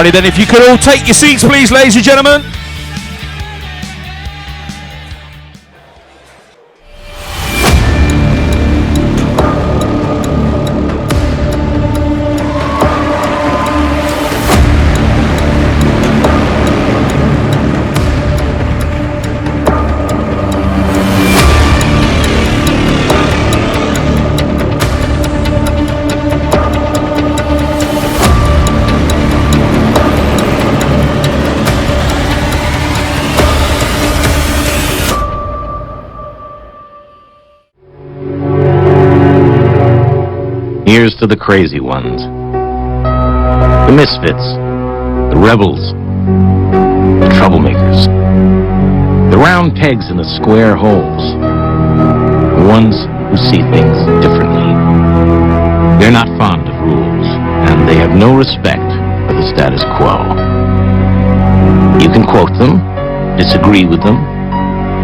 Alrighty then, if you could all take your seats please, ladies and gentlemen. Here's to the crazy ones, the misfits, the rebels, the troublemakers, the round pegs in the square holes, the ones who see things differently. They're not fond of rules, and they have no respect for the status quo. You can quote them, disagree with them,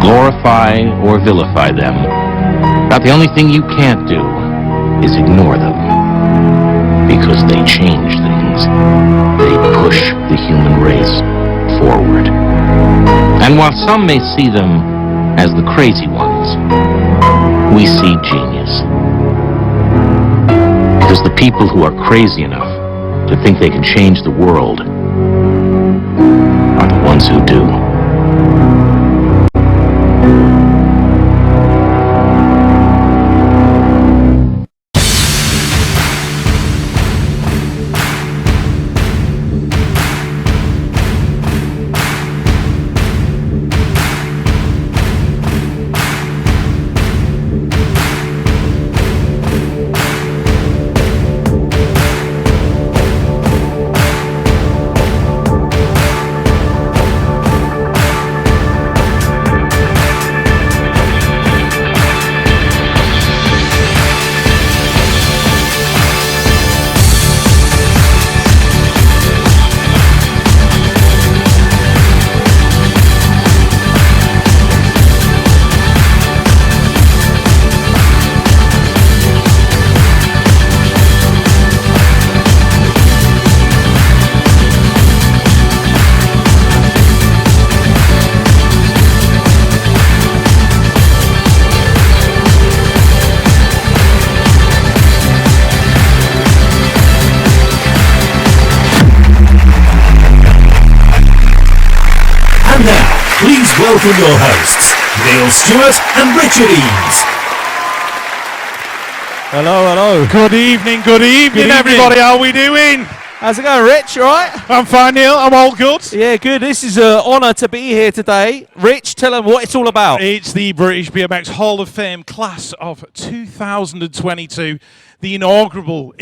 glorify or vilify them, but the only thing you can't do is ignore them, because they change things. They push the human race forward. And while some may see them as the crazy ones, we see genius. Because the people who are crazy enough to think they can change the world are the ones who do. Welcome your hosts, Neil Stewart and Richard Eames. Hello. Good evening, everybody. How are we doing? How's it going, Rich? All right? I'm fine, Neil. I'm all good. Yeah, good. This is an honour to be here today. Rich, tell them what it's all about. It's the British BMX Hall of Fame class of 2022, the inaugural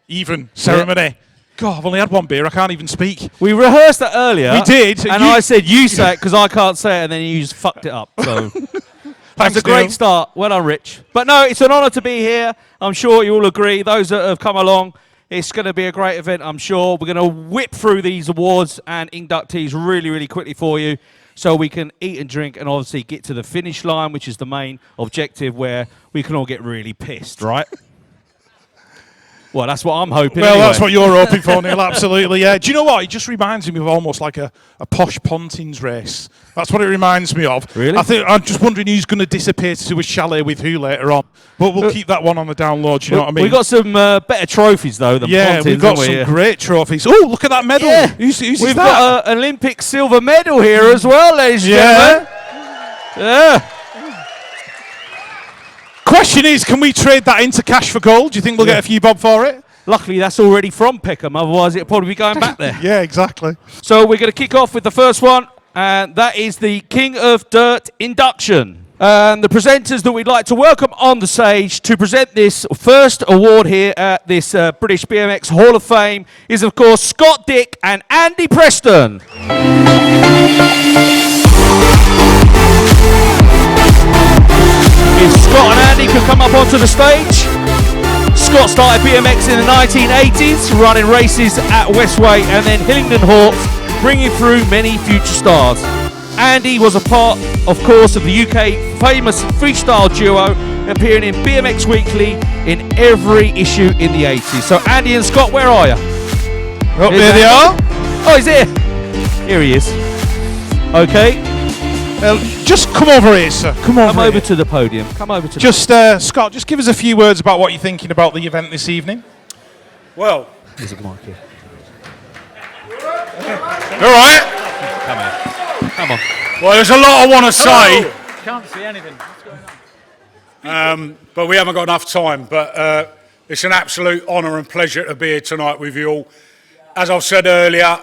even ceremony. Yeah. God, I've only had one beer. I can't even speak. We rehearsed that earlier. We did. And I said you say it because I can't say it, and then you just fucked it up. So that's a great start. Well done, Rich. But no, it's an honour to be here. I'm sure you all agree. Those that have come along, it's going to be a great event, I'm sure. We're going to whip through these awards and inductees really, really quickly for you so we can eat and drink and obviously get to the finish line, which is the main objective where we can all get really pissed, right? Well, that's what I'm hoping. Well, anyway. That's what you're hoping for, Neil. Absolutely, yeah. Do you know what? It just reminds me of almost like a posh Pontins race. That's what it reminds me of. Really? I'm just wondering who's going to disappear to a chalet with who later on. But we'll keep that one on the download. You know what I mean? We've got some better trophies though than Pontins. We've got some great trophies. Oh, look at that medal. Yeah. Who's We've that? got an Olympic silver medal here as well, ladies and gentlemen. Yeah. Question is, can we trade that into cash for gold? Do you think we'll get a few bob for it? Luckily, that's already from Peckham. Otherwise, it'll probably be going back there. Yeah, exactly. So we're going to kick off with the first one, and that is the King of Dirt induction. And the presenters that we'd like to welcome on the stage to present this first award here at this British BMX Hall of Fame is, of course, Scott Dick and Andy Preston. If Scott and Andy could come up onto the stage. Scott started BMX in the 1980s, running races at Westwick and then Hillingdon Hawks, bringing through many future stars. Andy was a part, of course, of the UK famous freestyle duo, appearing in BMX Weekly in every issue in the 80s. So Andy and Scott, where are you? Oh, there they are. Oh, he's here. Here he is. Okay. Just come over here, sir. Come over to the podium. Come over to just, Scott, just give us a few words about what you're thinking about the event this evening. Well, there's a mic here. All right. Come on. Well, there's a lot I want to say. Can't see anything. What's going on? But we haven't got enough time. But it's an absolute honour and pleasure to be here tonight with you all. As I've said earlier,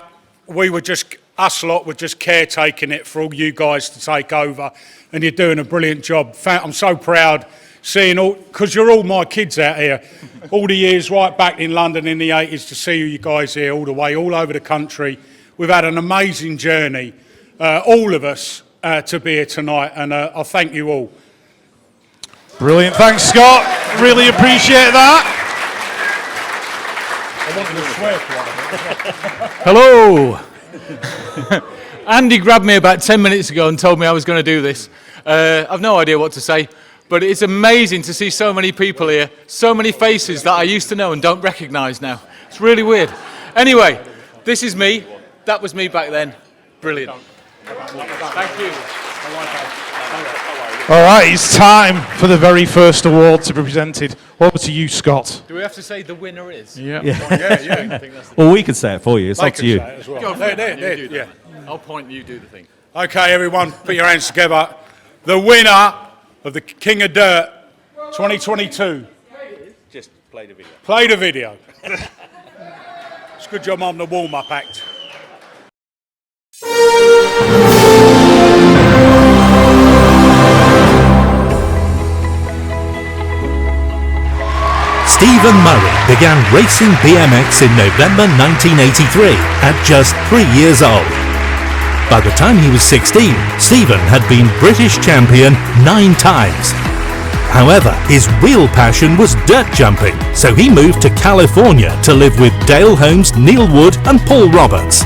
us lot were just caretaking it for all you guys to take over, and you're doing a brilliant job. I'm so proud seeing all, because you're all my kids out here, all the years right back in London in the 80s to see you guys here all the way, all over the country. We've had an amazing journey, all of us, to be here tonight, and I thank you all. Brilliant. Thanks, Scott. Really appreciate that. Hello. Andy grabbed me about 10 minutes ago and told me I was going to do this. I've no idea what to say, but it's amazing to see so many people here, so many faces that I used to know and don't recognise now. It's really weird. Anyway, this is me. That was me back then. Brilliant. Thank you. All right, it's time for the very first award to be presented. Over to you, Scott. Do we have to say the winner is? Yeah. Well, we can say it for you. It's up to you. Go for it. Yeah. I'll point and you do the thing. Okay, everyone, put your hands together. The winner of the King of Dirt 2022. Just play the video. Play the video. It's a good job on the warm-up act. Stephen Murray began racing BMX in November 1983 at just 3 years old. By the time he was 16, Stephen had been British champion 9 times. However, his real passion was dirt jumping, so he moved to California to live with Dale Holmes, Neil Wood and Paul Roberts.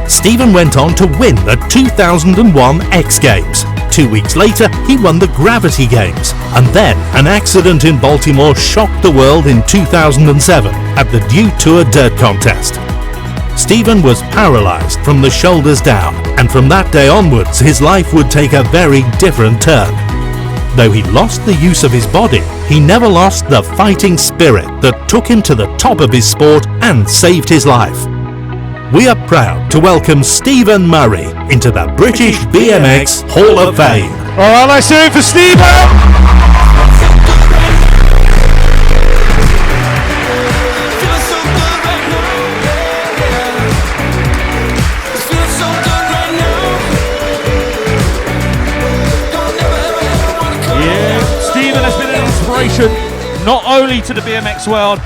Stephen went on to win the 2001 X Games. 2 weeks later, he won the Gravity Games, and then an accident in Baltimore shocked the world in 2007 at the Dew Tour Dirt Contest. Stephen was paralysed from the shoulders down, and from that day onwards his life would take a very different turn. Though he lost the use of his body, he never lost the fighting spirit that took him to the top of his sport and saved his life. We are proud to welcome Stephen Murray into the British BMX Hall of Fame. All right, let's hear it for Stephen. Stephen has been an inspiration not only to the BMX world,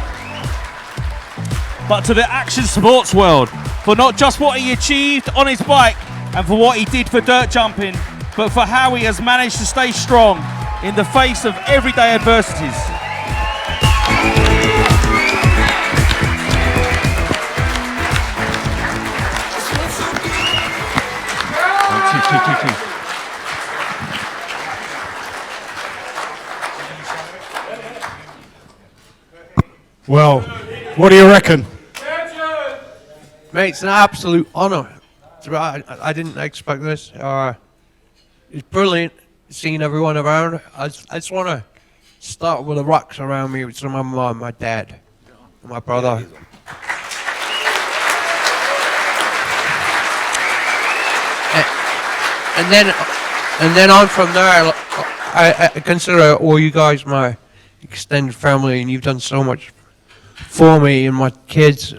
but to the action sports world, for not just what he achieved on his bike and for what he did for dirt jumping, but for how he has managed to stay strong in the face of everyday adversities. Well, what do you reckon? Mate, it's an absolute honour. I didn't expect this. It's brilliant seeing everyone around. I just want to start with the rocks around me with my mum, my dad, and my brother. And then on from there, I consider all you guys my extended family, and you've done so much for me and my kids.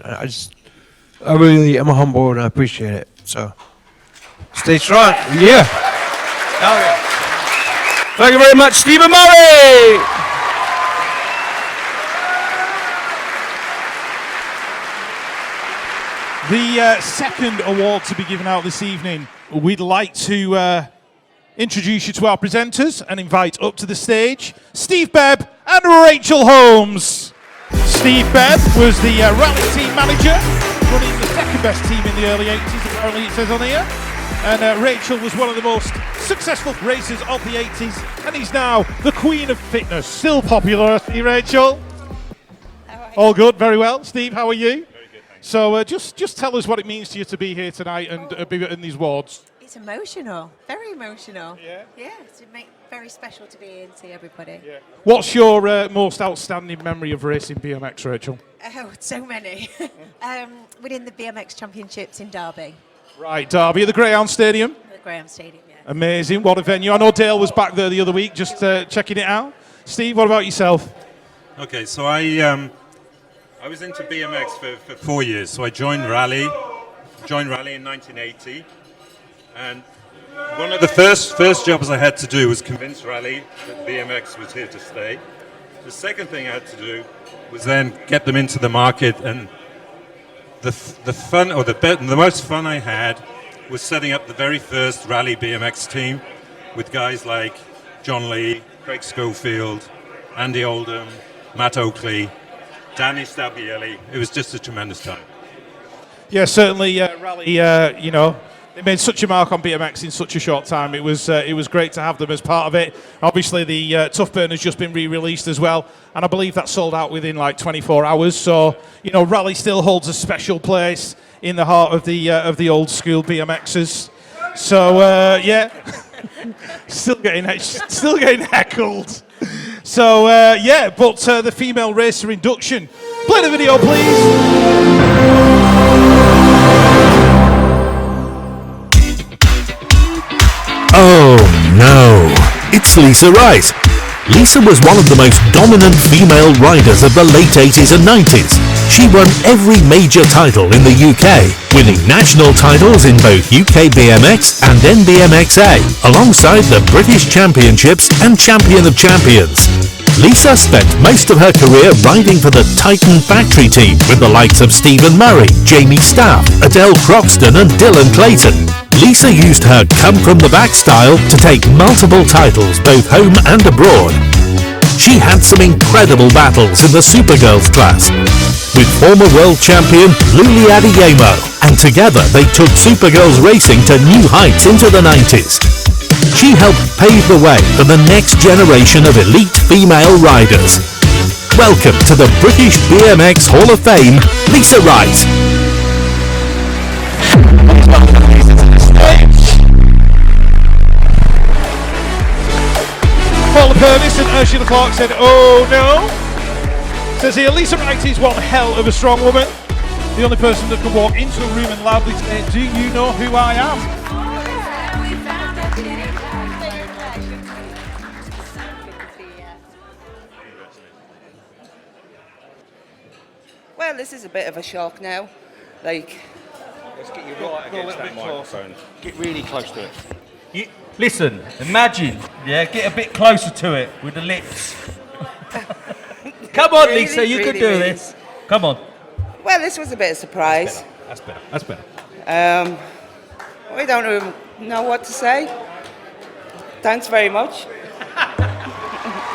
I really am humble and I appreciate it. So, stay strong. Yeah. Oh, yeah. Thank you very much, Stephen Murray. The second award to be given out this evening, we'd like to introduce you to our presenters and invite up to the stage Steve Bebb and Rachel Holmes. Steve Bebb was the rally team manager, running the second best team in the early 80s, apparently it says on here. And Rachel was one of the most successful racers of the 80s, and he's now the queen of fitness. Still popular, Rachel? How are you? All good, very well. Steve, how are you? Very good, thank So just tell us what it means to you to be here tonight and be in these wards. It's emotional, very emotional. Yeah? Yeah, it's very special to be here and see everybody. Yeah. What's your most outstanding memory of racing BMX, Rachel? Oh, so many. Winning the BMX Championships in Derby, Right, Derby at the Greyhound Stadium. the Graham Stadium, yeah. Amazing, what a venue. I know Dale was back there the other week just checking it out. Steve, what about yourself? Okay, so I was into BMX for 4 years. So I joined Rally in 1980, and one of the first jobs I had to do was convince Rally that BMX was here to stay. The second thing I had to do was then get them into the market, and the fun, or the most fun I had was setting up the very first Rally BMX team with guys like John Lee, Craig Schofield, Andy Oldham, Matt Oakley, Danny Stabielli. It was just a tremendous time. Yeah, certainly Rally, they made such a mark on BMX in such a short time. It was great to have them as part of it. Obviously, the Tough Burn has just been re-released as well, and I believe that sold out within like 24 hours. So, Rally still holds a special place in the heart of the old school BMXers. So, yeah, still getting heckled. So, but the female racer induction. Play the video, please. Oh no, it's Lisa Wright. Lisa was one of the most dominant female riders of the late 80s and 90s. She won every major title in the UK, winning national titles in both UK BMX and NBMXA, alongside the British Championships and Champion of Champions. Lisa spent most of her career riding for the Titan factory team with the likes of Stephen Murray, Jamie Staff, Adele Croxton and Dylan Clayton. Lisa used her come-from-the-back style to take multiple titles both home and abroad. She had some incredible battles in the Supergirls class with former world champion Luli Adeyemo, and together they took Supergirls racing to new heights into the 90s. She helped pave the way for the next generation of elite female riders. Welcome to the British BMX Hall of Fame, Lisa Wright. Paula Purvis and Ursula Clark said, oh no. Says here, Lisa Wright is one hell of a strong woman. The only person that can walk into a room and loudly say, do you know who I am? Well, this is a bit of a shock now. Let's get you right against that microphone. Get really close to it. Listen, imagine, get a bit closer to it with the lips. Come on, Really, Lisa, you can really, do really. this. Come on. Well, this was a bit of a surprise. That's better. We don't really know what to say. Thanks very much.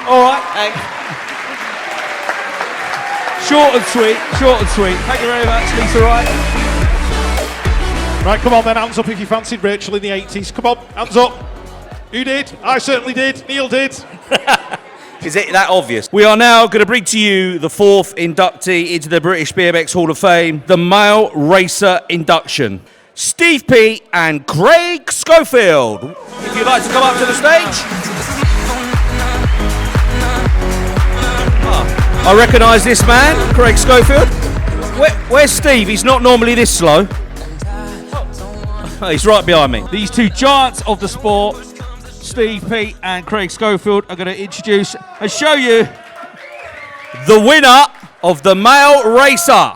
All right. Short and sweet. Thank you very much, Lisa Wright. Right, come on then, hands up if you fancied Rachel in the 80s. Come on, hands up. Who did? I certainly did. Neil did. Is it that obvious? We are now going to bring to you the fourth inductee into the British BMX Hall of Fame, the male racer induction. Steve Peat and Craig Schofield. If you'd like to come up to the stage. I recognise this man, Craig Schofield. Where's Steve? He's not normally this slow. He's right behind me. These two giants of the sport, Steve Peat and Craig Schofield, are going to introduce and show you the winner of the male racer.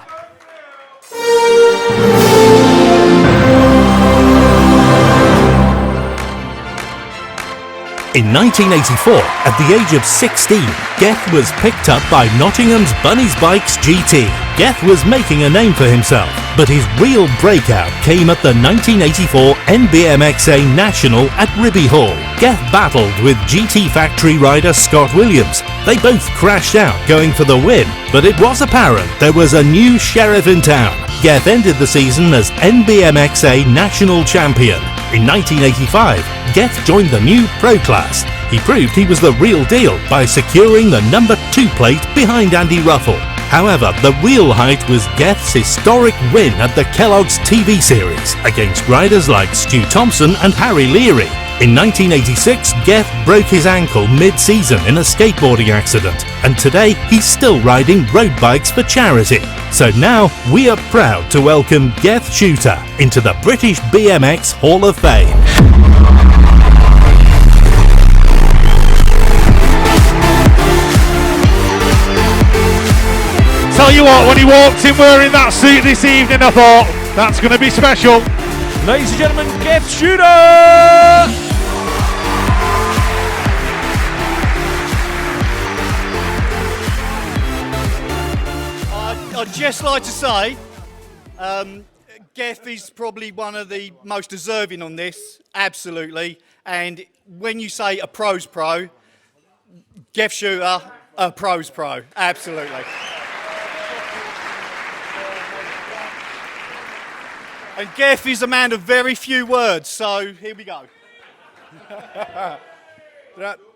In 1984, at the age of 16, Geth was picked up by Nottingham's Bunny's Bikes GT. Geth was making a name for himself, but his real breakout came at the 1984 NBMXA National at Ribby Hall. Geth battled with GT factory rider Scott Williams. They both crashed out going for the win, but it was apparent there was a new sheriff in town. Geth ended the season as NBMXA National Champion. In 1985, Geth joined the new Pro class. He proved he was the real deal by securing the number 2 plate behind Andy Ruffell. However, the real height was Geth's historic win at the Kellogg's TV series against riders like Stu Thompson and Harry Leary. In 1986, Geth broke his ankle mid-season in a skateboarding accident, and today he's still riding road bikes for charity. So now we are proud to welcome Geth Shooter into the British BMX Hall of Fame. Tell you what, when he walked in wearing that suit this evening, I thought, that's going to be special. Ladies and gentlemen, Geth Shooter! I'd just like to say, Geth is probably one of the most deserving on this, absolutely. And when you say a pro's pro, Geth Shooter, a pro's pro, absolutely. And Geth is a man of very few words, so here we go.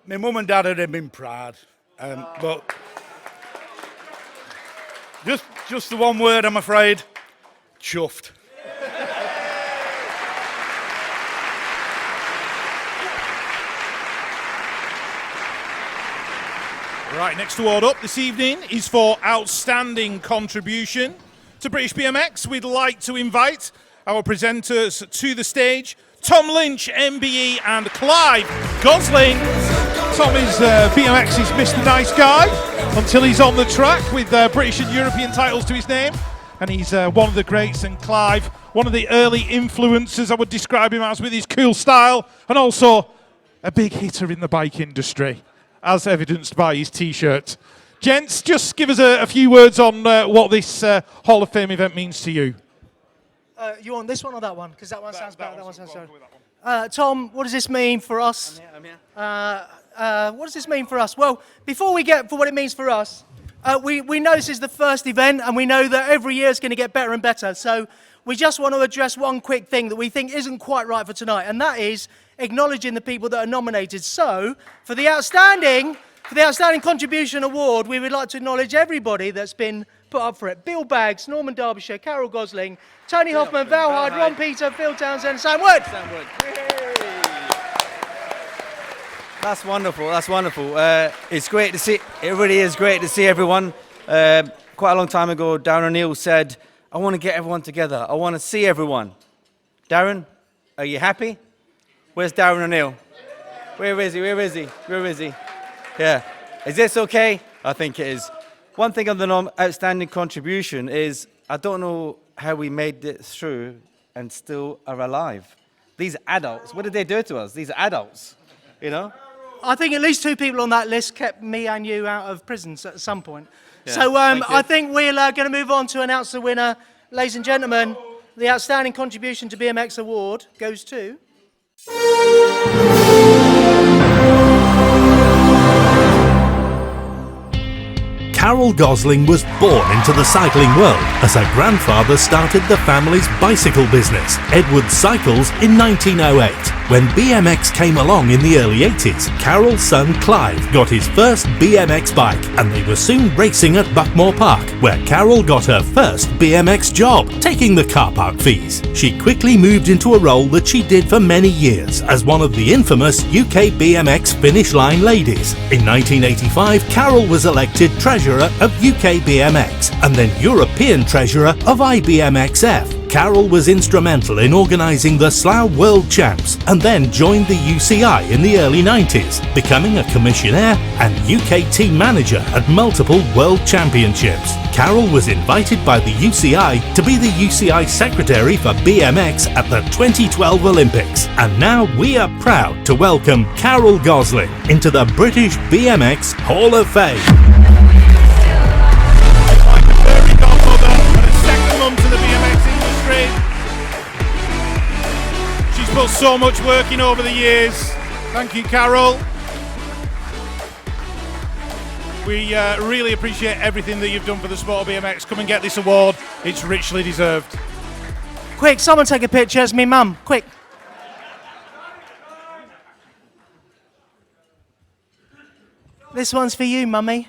My mum and dad had been proud, but just the one word, I'm afraid, chuffed. Right, next award up this evening is for outstanding contribution to British BMX. We'd like to invite our presenters to the stage, Tom Lynch, MBE, and Clive Gosling. Tom is BMX's Mr. Nice Guy until he's on the track with British and European titles to his name. And he's one of the greats, and Clive, one of the early influencers, I would describe him as, with his cool style, and also a big hitter in the bike industry, as evidenced by his T-shirt. Gents, just give us a few words on what this Hall of Fame event means to you. You want this one or that one? Because that one sounds better. That one sounds better. Tom, what does this mean for us? I'm here. What does this mean for us? Well, before we get for what it means for us, we know this is the first event, and we know that every year it's going to get better and better. So we just want to address one quick thing that we think isn't quite right for tonight, and that is acknowledging the people that are nominated. So for the outstanding contribution award, we would like to acknowledge everybody that's been put up for it. Bill Baggs, Norman Derbyshire, Carole Gosling, Tony Hoffman, Val Hyde, Ron Peter, Phil Townsend, Sam Wood. That's wonderful, that's wonderful. It's great to see, it really is great to see everyone. Quite a long time ago, Darren O'Neill said, I want to get everyone together. I want to see everyone. Darren, are you happy? Where's Darren O'Neill? Where is he? Where is he? Where is he? Yeah. Is this okay? I think it is. One thing on the outstanding contribution is, I don't know how we made it through and still are alive. These adults, what did they do to us? These adults, you know? I think at least two people on that list kept me and you out of prisons at some point. Yeah, so I think we're going to move on to announce the winner. Ladies and gentlemen, the outstanding contribution to BMX award goes to... Carole Gosling was born into the cycling world as her grandfather started the family's bicycle business, Edward Cycles, in 1908. When BMX came along in the early 80s, Carole's son Clive got his first BMX bike, and they were soon racing at Buckmore Park, where Carole got her first BMX job, taking the car park fees. She quickly moved into a role that she did for many years as one of the infamous UK BMX finish line ladies. In 1985, Carole was elected treasurer of UK BMX and then European treasurer of IBMXF. Carole was instrumental in organising the Slough World Champs and then joined the UCI in the early 90s, becoming a commissionaire and UK team manager at multiple World Championships. Carole was invited by the UCI to be the UCI secretary for BMX at the 2012 Olympics. And now we are proud to welcome Carole Gosling into the British BMX Hall of Fame. To the BMX industry. She's put so much work in over the years. Thank you, Carole. We really appreciate everything that you've done for the sport of BMX. Come and get this award. It's richly deserved. Quick, someone take a picture. It's me mum. Quick. This one's for you, mummy.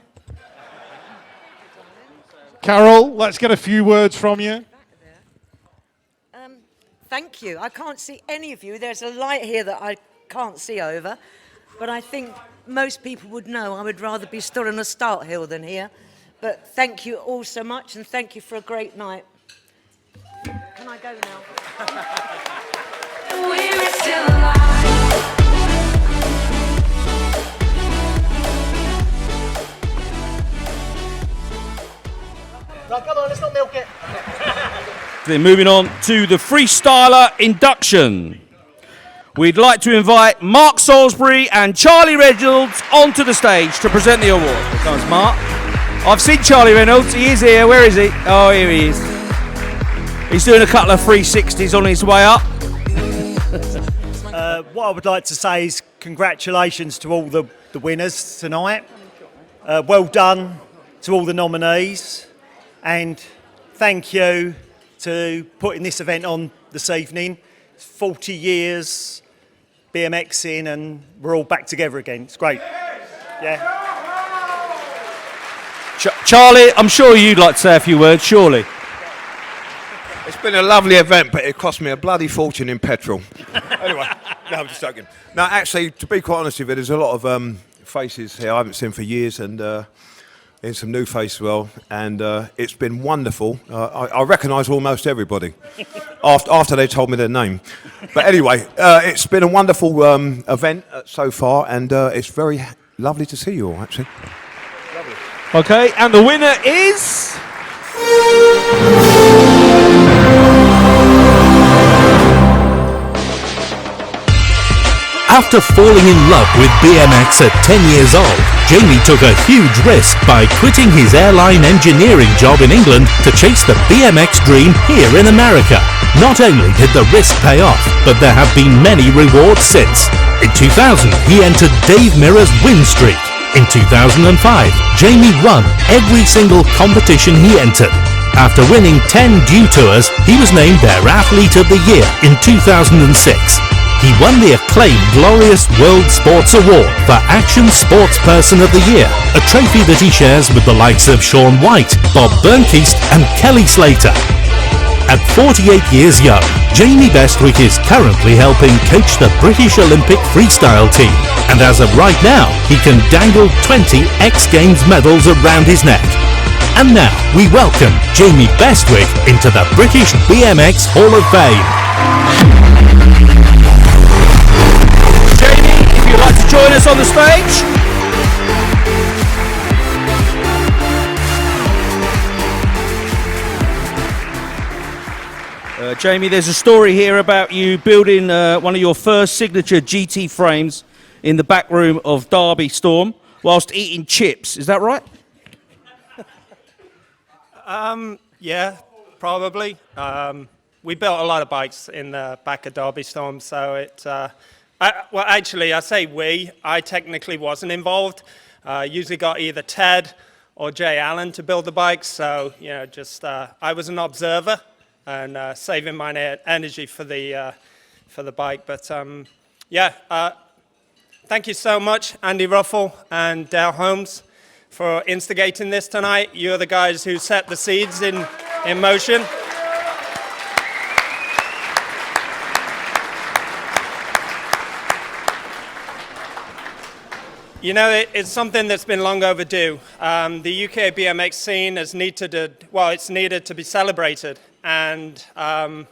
Carole, let's get a few words from you. Thank you. I can't see any of you. There's a light here that I can't see over, but I think most people would know I would rather be stood on a start hill than here. But thank you all so much, and thank you for a great night. Can I go now? We're still alive. Right, come on, let's not milk it. Then moving on to the freestyler induction. We'd like to invite Mark Salisbury and Charlie Reynolds onto the stage to present the award. Here comes Mark. I've seen Charlie Reynolds. He is here. Where is he? Oh, here he is. He's doing a couple of 360s on his way up. What I would like to say is congratulations to all the winners tonight. Well done to all the nominees. And thank you to putting this event on this evening. 40 years BMXing and we're all back together again. It's great. Yeah. Charlie, I'm sure you'd like to say a few words, surely. It's been a lovely event, but it cost me a bloody fortune in petrol. Anyway, no, I'm just joking. No, actually, to be quite honest with you, there's a lot of faces here I haven't seen for years, and in some new faces as well, and it's been wonderful. I recognise almost everybody after they told me their name. But anyway, it's been a wonderful event so far, and it's very lovely to see you all, actually. Lovely. Okay, and the winner is... After falling in love with BMX at 10 years old, Jamie took a huge risk by quitting his airline engineering job in England to chase the BMX dream here in America. Not only did the risk pay off, but there have been many rewards since. In 2000, he entered Dave Mirra's win streak. In 2005, Jamie won every single competition he entered. After winning 10 Dew Tours, he was named their Athlete of the Year in 2006. He won the acclaimed Glorious World Sports Award for Action Sportsperson of the Year, a trophy that he shares with the likes of Shaun Whyte, Bob Burnquist and Kelly Slater. At 48 years young, Jamie Bestwick is currently helping coach the British Olympic freestyle team, and as of right now, he can dangle 20 X Games medals around his neck. And now, we welcome Jamie Bestwick into the British BMX Hall of Fame. If you'd like to join us on the stage. Jamie, there's a story here about you building one of your first signature GT frames in the back room of Derby Storm whilst eating chips. Is that right? Yeah, probably. We built a lot of bikes in the back of Derby Storm, so it... well, actually, I say we. I technically wasn't involved. Usually got either Ted or Jay Allen to build the bikes. So, you know, just I was an observer and saving my energy for the bike. But yeah, thank you so much, Andy Ruffell and Dale Holmes, for instigating this tonight. You're the guys who set the seeds in motion. You know, it's something that's been long overdue. The UK BMX scene has it's needed to be celebrated. And I'm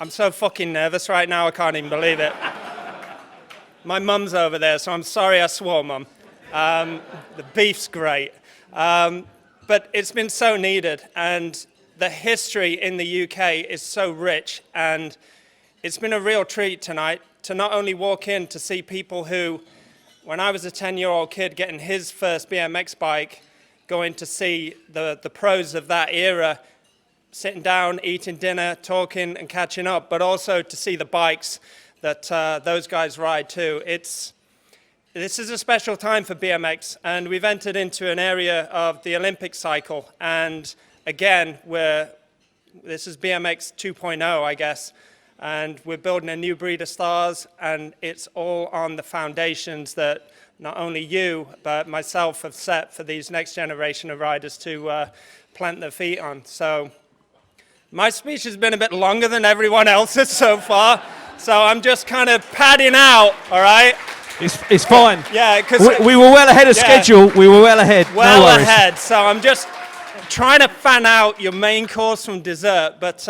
so fucking nervous right now, I can't even believe it. My mum's over there, so I'm sorry I swore, Mum. The beef's great. But it's been so needed, and the history in the UK is so rich, and it's been a real treat tonight to not only walk in to see people who, when I was a 10-year-old kid getting his first BMX bike, going to see the pros of that era, sitting down, eating dinner, talking and catching up, but also to see the bikes that those guys ride too. This is a special time for BMX, and we've entered into an area of the Olympic cycle, and again, this is BMX 2.0, I guess. and we're building a new breed of stars, and it's all on the foundations that not only you, but myself have set for these next generation of riders to plant their feet on. So my speech has been a bit longer than everyone else's so far, so I'm just kind of padding out, all right? It's fine. Yeah, because we were well ahead of schedule. We were well ahead. Well no worries. ahead. So I'm just trying to fan out your main course from dessert. But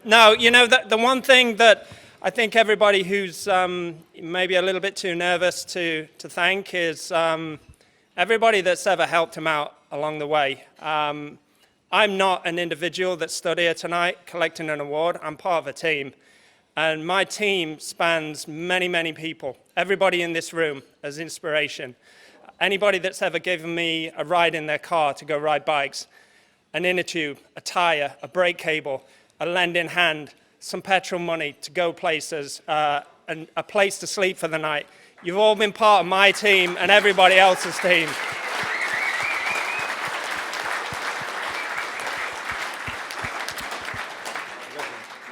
no, you know, the one thing that I think everybody who's maybe a little bit too nervous to thank is everybody that's ever helped him out along the way. I'm not an individual that stood here tonight collecting an award. I'm part of a team. And my team spans many, many people. Everybody in this room as inspiration. Anybody that's ever given me a ride in their car to go ride bikes, an inner tube, a tire, a brake cable, a lend in hand, some petrol money to go places, and a place to sleep for the night. You've all been part of my team and everybody else's team.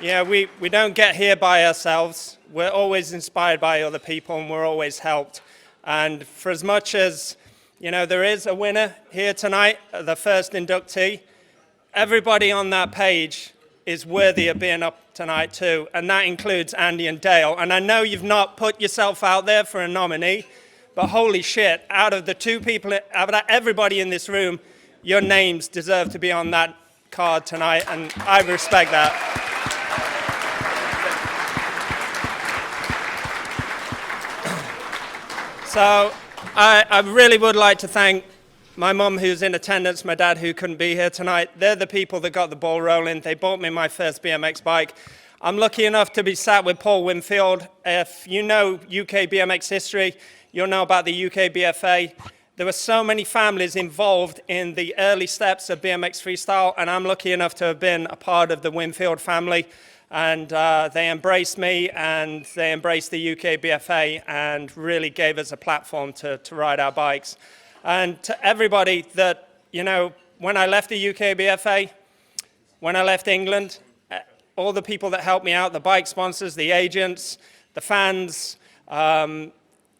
Yeah, we don't get here by ourselves. We're always inspired by other people, and we're always helped. And for as much as, you know, there is a winner here tonight, the first inductee, everybody on that page is worthy of being up tonight too, and that includes Andy and Dale. And I know you've not put yourself out there for a nominee, but holy shit, out of the two people, out of everybody in this room, your names deserve to be on that card tonight, and I respect that. So I really would like to thank my mum who's in attendance, my dad who couldn't be here tonight. They're the people that got the ball rolling. They bought me my first BMX bike. I'm lucky enough to be sat with Paul Winfield. If you know UK BMX history, you'll know about the UK BFA. There were so many families involved in the early steps of BMX freestyle, and I'm lucky enough to have been a part of the Winfield family. And they embraced me, and they embraced the UK BFA, and really gave us a platform to ride our bikes. And to everybody that, you know, when I left the UK BFA, when I left England, all the people that helped me out, the bike sponsors, the agents, the fans,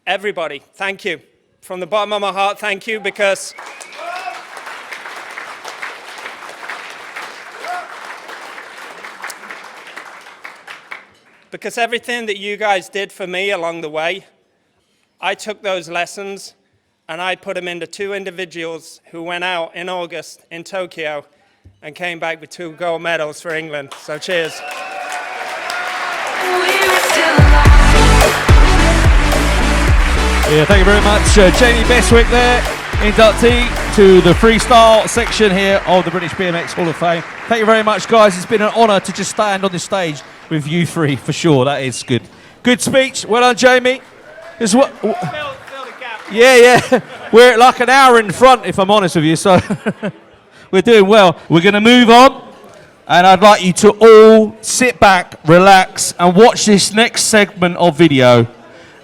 everybody, thank you. From the bottom of my heart, thank you, because everything that you guys did for me along the way, I took those lessons and I put them into two individuals who went out in August in Tokyo and came back with 2 gold medals for England. So cheers. Yeah, thank you very much, Jamie Bestwick there, inductee to the freestyle section here of the British BMX Hall of Fame. Thank you very much, guys. It's been an honour to just stand on this stage with you three, for sure. That is good. Good speech. Well done, Jamie. This is what. Yeah. We're like an hour in front, if I'm honest with you, so we're doing well. We're going to move on, and I'd like you to all sit back, relax, and watch this next segment of video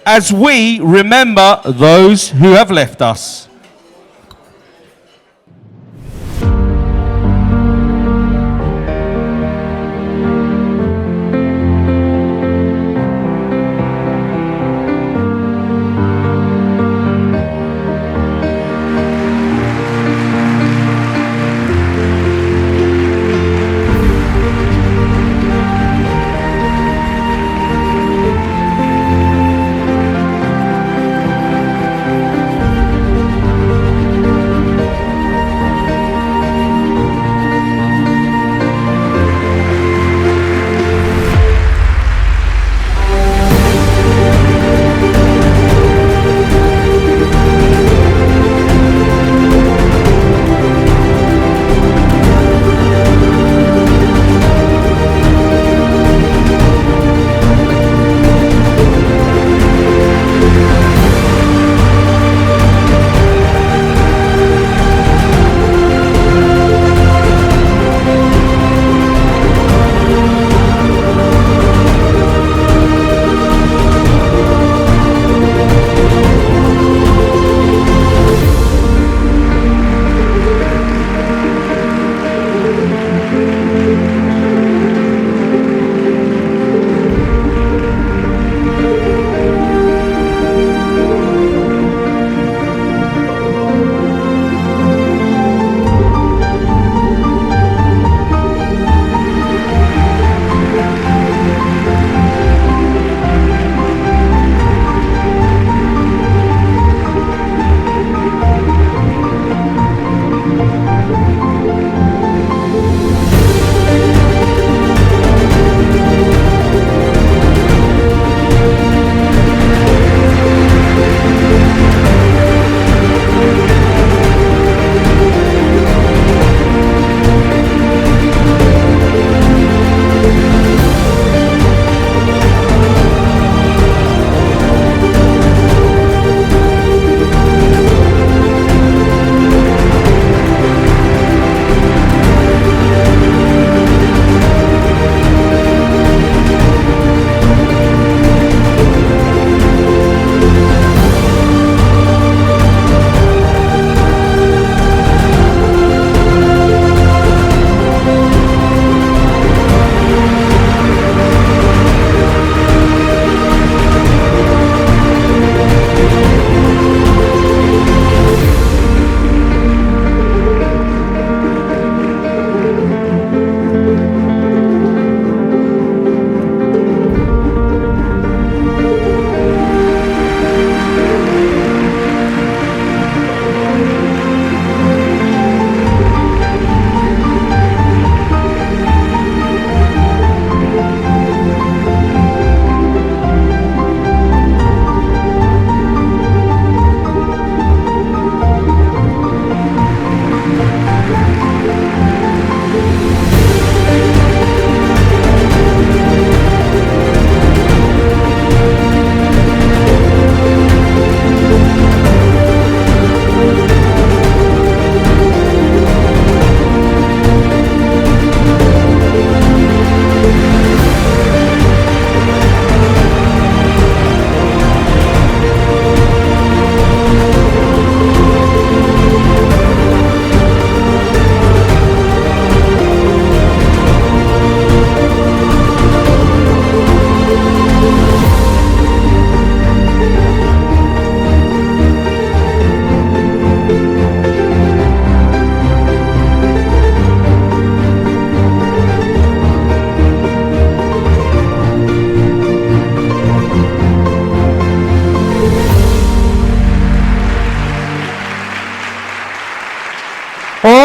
as we remember those who have left us.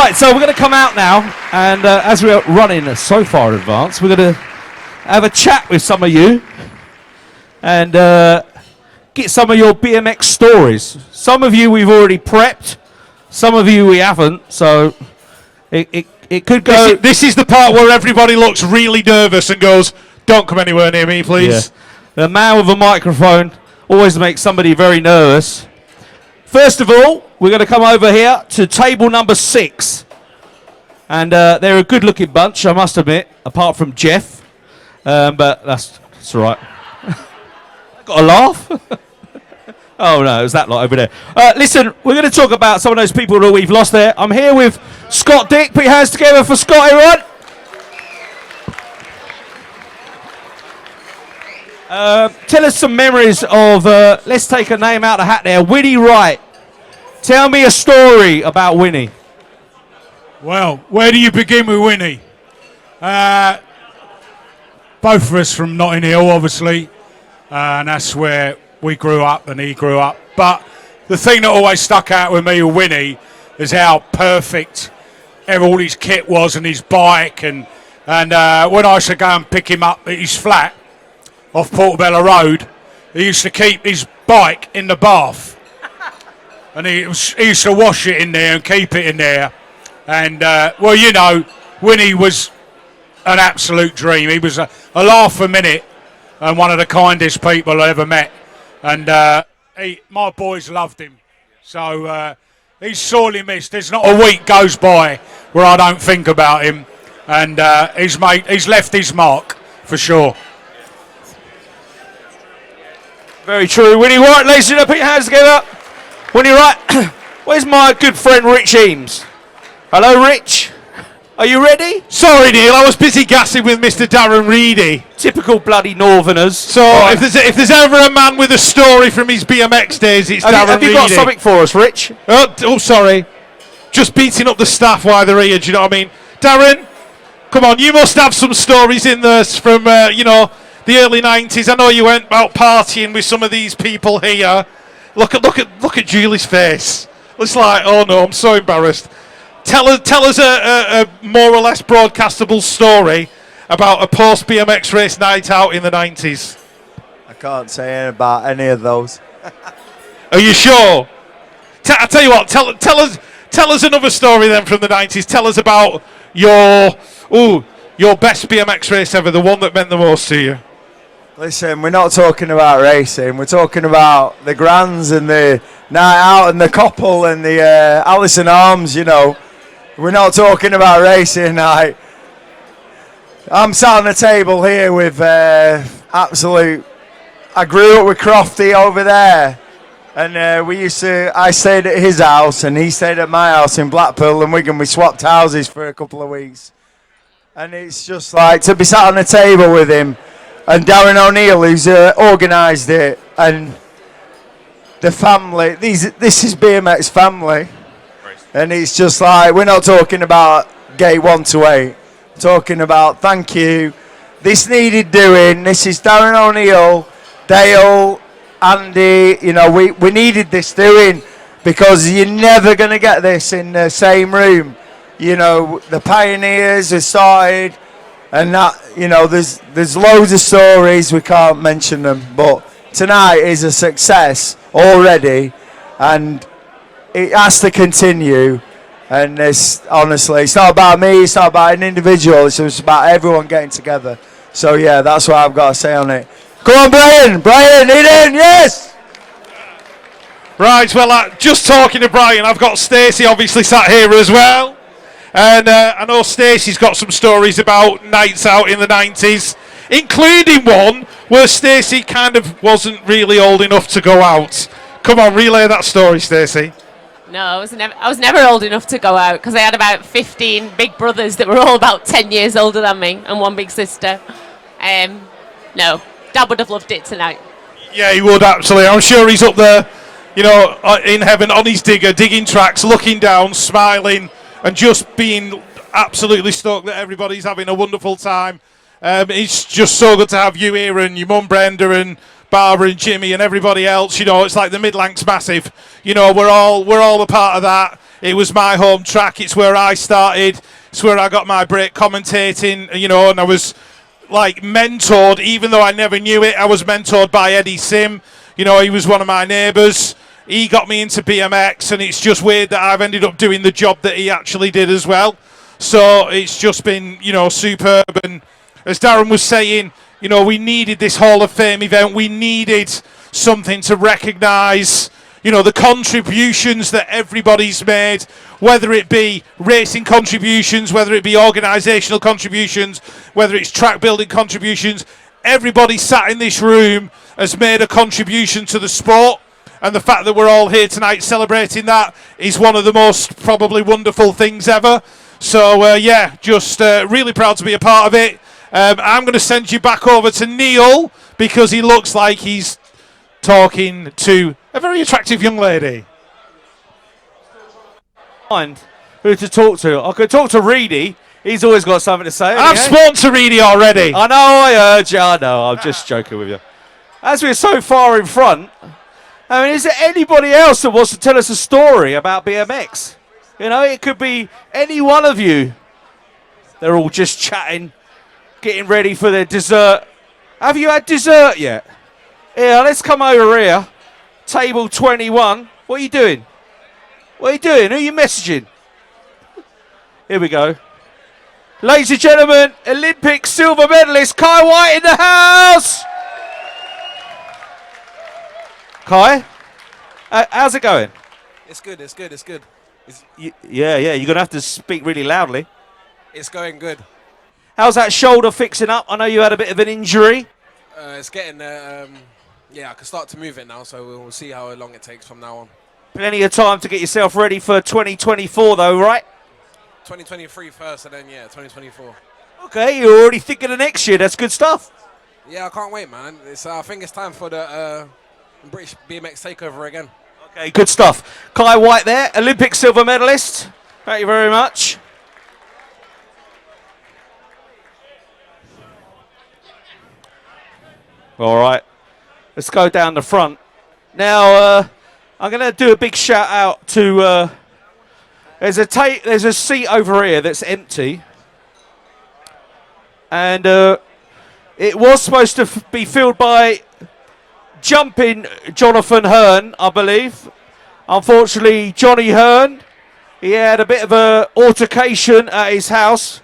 Right, so we're going to come out now, and as we're running so far in advance, we're going to have a chat with some of you and get some of your BMX stories. Some of you we've already prepped, some of you we haven't, so it could go... This is the part where everybody looks really nervous and goes, don't come anywhere near me, please. Yeah. The man with a microphone always makes somebody very nervous. First of all, we're going to come over here to table number 6. And they're a good-looking bunch, I must admit, apart from Jeff. But that's all right. Got a laugh? Oh, no, it was that lot over there. Listen, we're going to talk about some of those people that we've lost there. I'm here with Scott Dick. Put your hands together for Scott, everyone. Tell us some memories of, let's take a name out of the hat there, Winnie Wright. Tell me a story about Winnie. Well, where do you begin with Winnie? Both of us from Notting Hill, obviously, and that's where we grew up and he grew up. But the thing that always stuck out with me with Winnie is how perfect all his kit was and his bike. And when I used to go and pick him up at his flat off Portobello Road, he used to keep his bike in the bath. And he used to wash it in there and keep it in there. And, well, you know, Winnie was an absolute dream. He was a laugh a minute and one of the kindest people I ever met. And my boys loved him. So he's sorely missed. There's not a week goes by where I don't think about him. And he's left his mark, for sure. Very true. Winnie Wright, ladies and gentlemen, put your hands together. Winnie Wright, where's my good friend Rich Eames? Hello, Rich. Are you ready? Sorry, Neil, I was busy gassing with Mr. Darren Reedy. Typical bloody Northerners. So if there's ever a man with a story from his BMX days, it's Darren Reedy. Have you got something for us, Rich? Oh, sorry. Just beating up the staff while they're here, do you know what I mean? Darren, come on, you must have some stories in there from, the early 90s. I know you went out partying with some of these people here. Look at Julie's face. It's like, oh no, I'm so embarrassed. Tell us a more or less broadcastable story about a post BMX race night out in the 90s. I can't say about any of those. Are you sure? I tell you what, tell us another story then from the 90s. Tell us about your best BMX race ever, the one that meant the most to you. Listen, we're not talking about racing. We're talking about the grands and the night out and the couple and the Allison Arms, you know. We're not talking about racing night. I'm sat on the table here with absolute... I grew up with Crofty over there. And I stayed at his house and he stayed at my house in Blackpool and Wigan. We swapped houses for a couple of weeks. And it's just like to be sat on the table with him. And Darren O'Neill, who's organised it, and the family. This is BMX family, and it's just like we're not talking about gate 1 to 8. We're talking about thank you. This needed doing. This is Darren O'Neill, Dale, Andy. You know, we needed this doing because you're never going to get this in the same room. You know, the pioneers have started. And that, you know, there's loads of stories, we can't mention them, but tonight is a success already, and it has to continue. And honestly, it's not about me, it's not about an individual, it's just about everyone getting together. So yeah, that's what I've got to say on it. Come on, Brian, hit in, yes! Right, well, just talking to Brian, I've got Stacey obviously sat here as well. And I know Stacey's got some stories about nights out in the 90s, including one where Stacey kind of wasn't really old enough to go out. Come on, relay that story, Stacey. No, I was never old enough to go out because I had about 15 big brothers that were all about 10 years older than me and one big sister. No, Dad would have loved it tonight. Yeah, he would, absolutely. I'm sure he's up there, you know, in heaven on his digger, digging tracks, looking down, smiling, and just being absolutely stoked that everybody's having a wonderful time. It's just so good to have you here and your mum Brenda and Barbara and Jimmy and everybody else. You know, it's like the Mid-Lancs Massive. You know, we're all a part of that. It was my home track. It's where I started. It's where I got my break commentating, you know, and I was like mentored, even though I never knew it. I was mentored by Eddie Sim. You know, he was one of my neighbours. He got me into BMX, and it's just weird that I've ended up doing the job that he actually did as well. So it's just been, you know, superb. And as Darren was saying, you know, we needed this Hall of Fame event. We needed something to recognise, you know, the contributions that everybody's made, whether it be racing contributions, whether it be organisational contributions, whether it's track building contributions. Everybody sat in this room has made a contribution to the sport. And the fact that we're all here tonight celebrating that is one of the most probably wonderful things ever. So, yeah, just really proud to be a part of it. I'm going to send you back over to Neil because he looks like he's talking to a very attractive young lady. Mind who to talk to. I could talk to Reedy. He's always got something to say. I've spoken to Reedy already. I know, I heard you. I know, I'm just joking with you. As we're so far in front, I mean, is there anybody else that wants to tell us a story about BMX? You know, it could be any one of you. They're all just chatting, getting ready for their dessert. Have you had dessert yet? Yeah, let's come over here. Table 21. What are you doing? What are you doing? Who are you messaging? Here we go. Ladies and gentlemen, Olympic silver medalist Kai Whyte in the house. Kai, how's it going? It's good, it's good, it's good. Yeah, you're going to have to speak really loudly. It's going good. How's that shoulder fixing up? I know you had a bit of an injury. It's getting there. Yeah, I can start to move it now, so we'll see how long it takes from now on. Plenty of time to get yourself ready for 2024 though, right? 2023 first, and then, yeah, 2024. Okay, you're already thinking of next year. That's good stuff. Yeah, I can't wait, man. I think it's time for the British BMX takeover again. Okay, good stuff. Kai Whyte there, Olympic silver medalist. Thank you very much. All right, let's go down the front. Now, I'm going to do a big shout out to... There's a seat over here that's empty. And it was supposed to be filled by jumping Jonathan Hearn, I believe. Unfortunately, Johnny Hearn, he had a bit of an altercation at his house.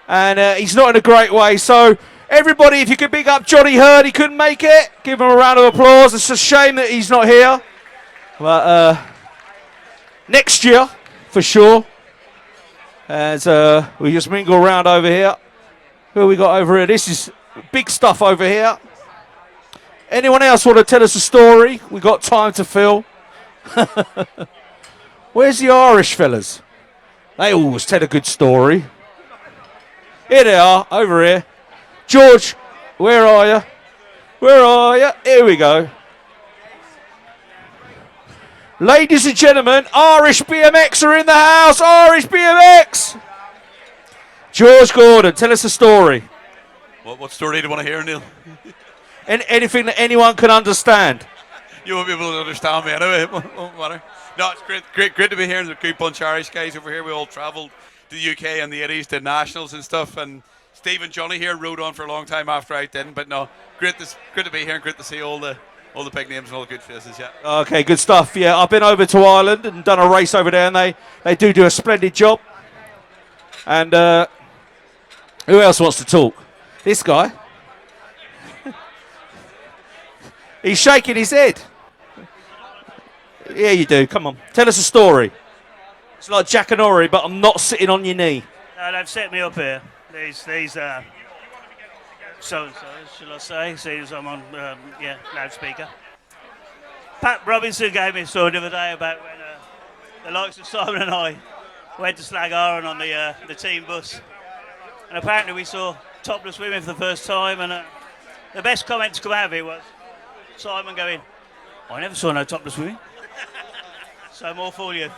And he's not in a great way. So, everybody, if you could pick up Johnny Hearn, he couldn't make it. Give him a round of applause. It's a shame that he's not here. But next year, for sure. As we just mingle around over here. Who we got over here? This is big stuff over here. Anyone else want to tell us a story? We got time to fill. Where's the Irish fellas? They always tell a good story. Here they are, over here. George, where are you? Where are you? Here we go. Ladies and gentlemen, Irish BMX are in the house. Irish BMX. George Gordon, tell us a story. What story do you want to hear, Neil? Anything that anyone can understand. You won't be able to understand me anyway. Won't matter. No, it's great to be here. There's a good bunch of Irish guys over here. We all travelled to the UK and the 80s to nationals and stuff. And Steve and Johnny here rode on for a long time after I didn't. But no, great to be here and great to see all the big names and all the good faces, yeah. Okay, good stuff. Yeah, I've been over to Ireland and done a race over there, and they do a splendid job. And who else wants to talk? This guy. He's shaking his head. Yeah, you do. Come on. Tell us a story. It's like Jack and Ori, but I'm not sitting on your knee. No, they've set me up here. These so-and-so, shall I say, seeing as I'm on, loudspeaker. Pat Robinson gave me a story the other day about when the likes of Simon and I went to Slag Iron on the team bus. And apparently we saw topless women for the first time, and the best comment to come out of it was Simon going, I never saw no topless women. So more for you.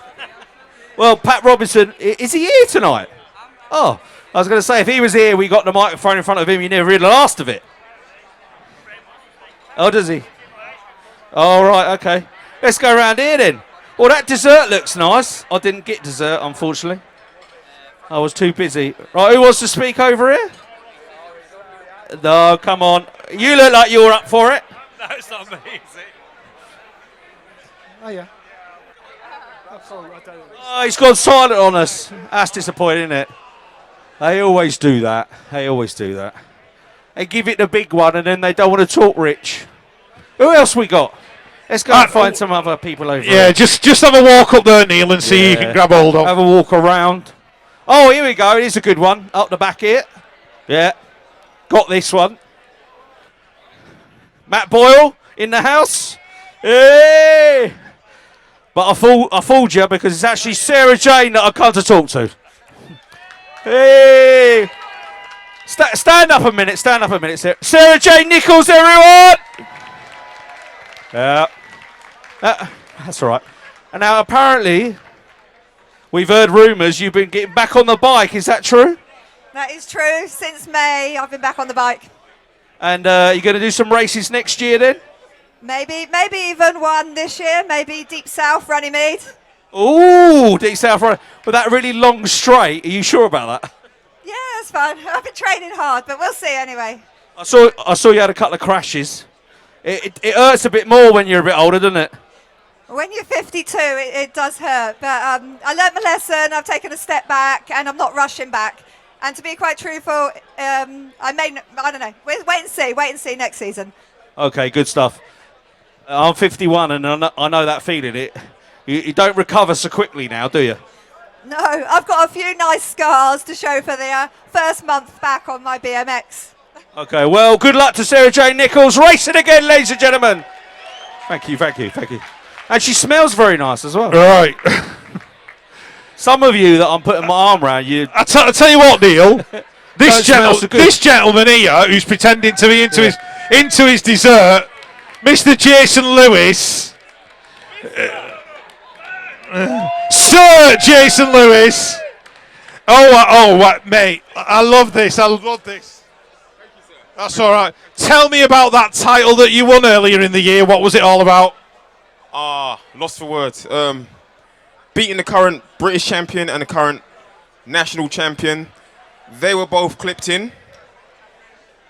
Well, Pat Robinson, is he here tonight? Oh, I was going to say, if he was here, we got the microphone in front of him, you never heard the last of it. Oh, does he? All right, okay. Let's go around here then. Well, that dessert looks nice. I didn't get dessert, unfortunately. I was too busy. Right, who wants to speak over here? No, come on. You look like you're up for it. No, it's not me, is it? Oh, yeah. Oh, he's gone silent on us. That's disappointing, isn't it? They always do that. They always do that. They give it the big one and then they don't want to talk rich. Who else we got? Let's go and find some other people over here. Just have a walk up there, Neil, and see who you can grab hold of. Have a walk around. Oh, here we go. Here's a good one. Up the back here. Yeah. Got this one. Matt Boyle in the house. Hey! But I fooled you because it's actually Sarah Jane that I've come to talk to. Hey! Stand up a minute. Stand up a minute, Sarah. Sarah Jane Nichols, everyone! Yeah. That's all right. And now apparently we've heard rumours you've been getting back on the bike. Is that true? That is true. Since May, I've been back on the bike. And you're going to do some races next year then? Maybe even one this year. Maybe Deep South, Runnymede. Ooh, Deep South Run. With that really long straight, are you sure about that? Yeah, that's fun. I've been training hard, but we'll see anyway. I saw you had a couple of crashes. It hurts a bit more when you're a bit older, doesn't it? When you're 52, it does hurt. But I learnt my lesson. I've taken a step back, and I'm not rushing back. And to be quite truthful, I don't know. Wait and see next season. Okay, good stuff. I'm 51, and I know that feeling. You don't recover so quickly now, do you? No, I've got a few nice scars to show for the first month back on my BMX. Okay, well, good luck to Sarah Jane Nichols. Racing again, ladies and gentlemen. Thank you. And she smells very nice as well. Right. Some of you that I'm putting my arm around, you... I tell you what, Neil. This gentleman here, who's pretending to be into his dessert, Mr. Jason Lewis. Sir Jason Lewis. Mate, I love this. That's all right. Tell me about that title that you won earlier in the year. What was it all about? Lost for words. Beating the current British champion and the current national champion. They were both clipped in.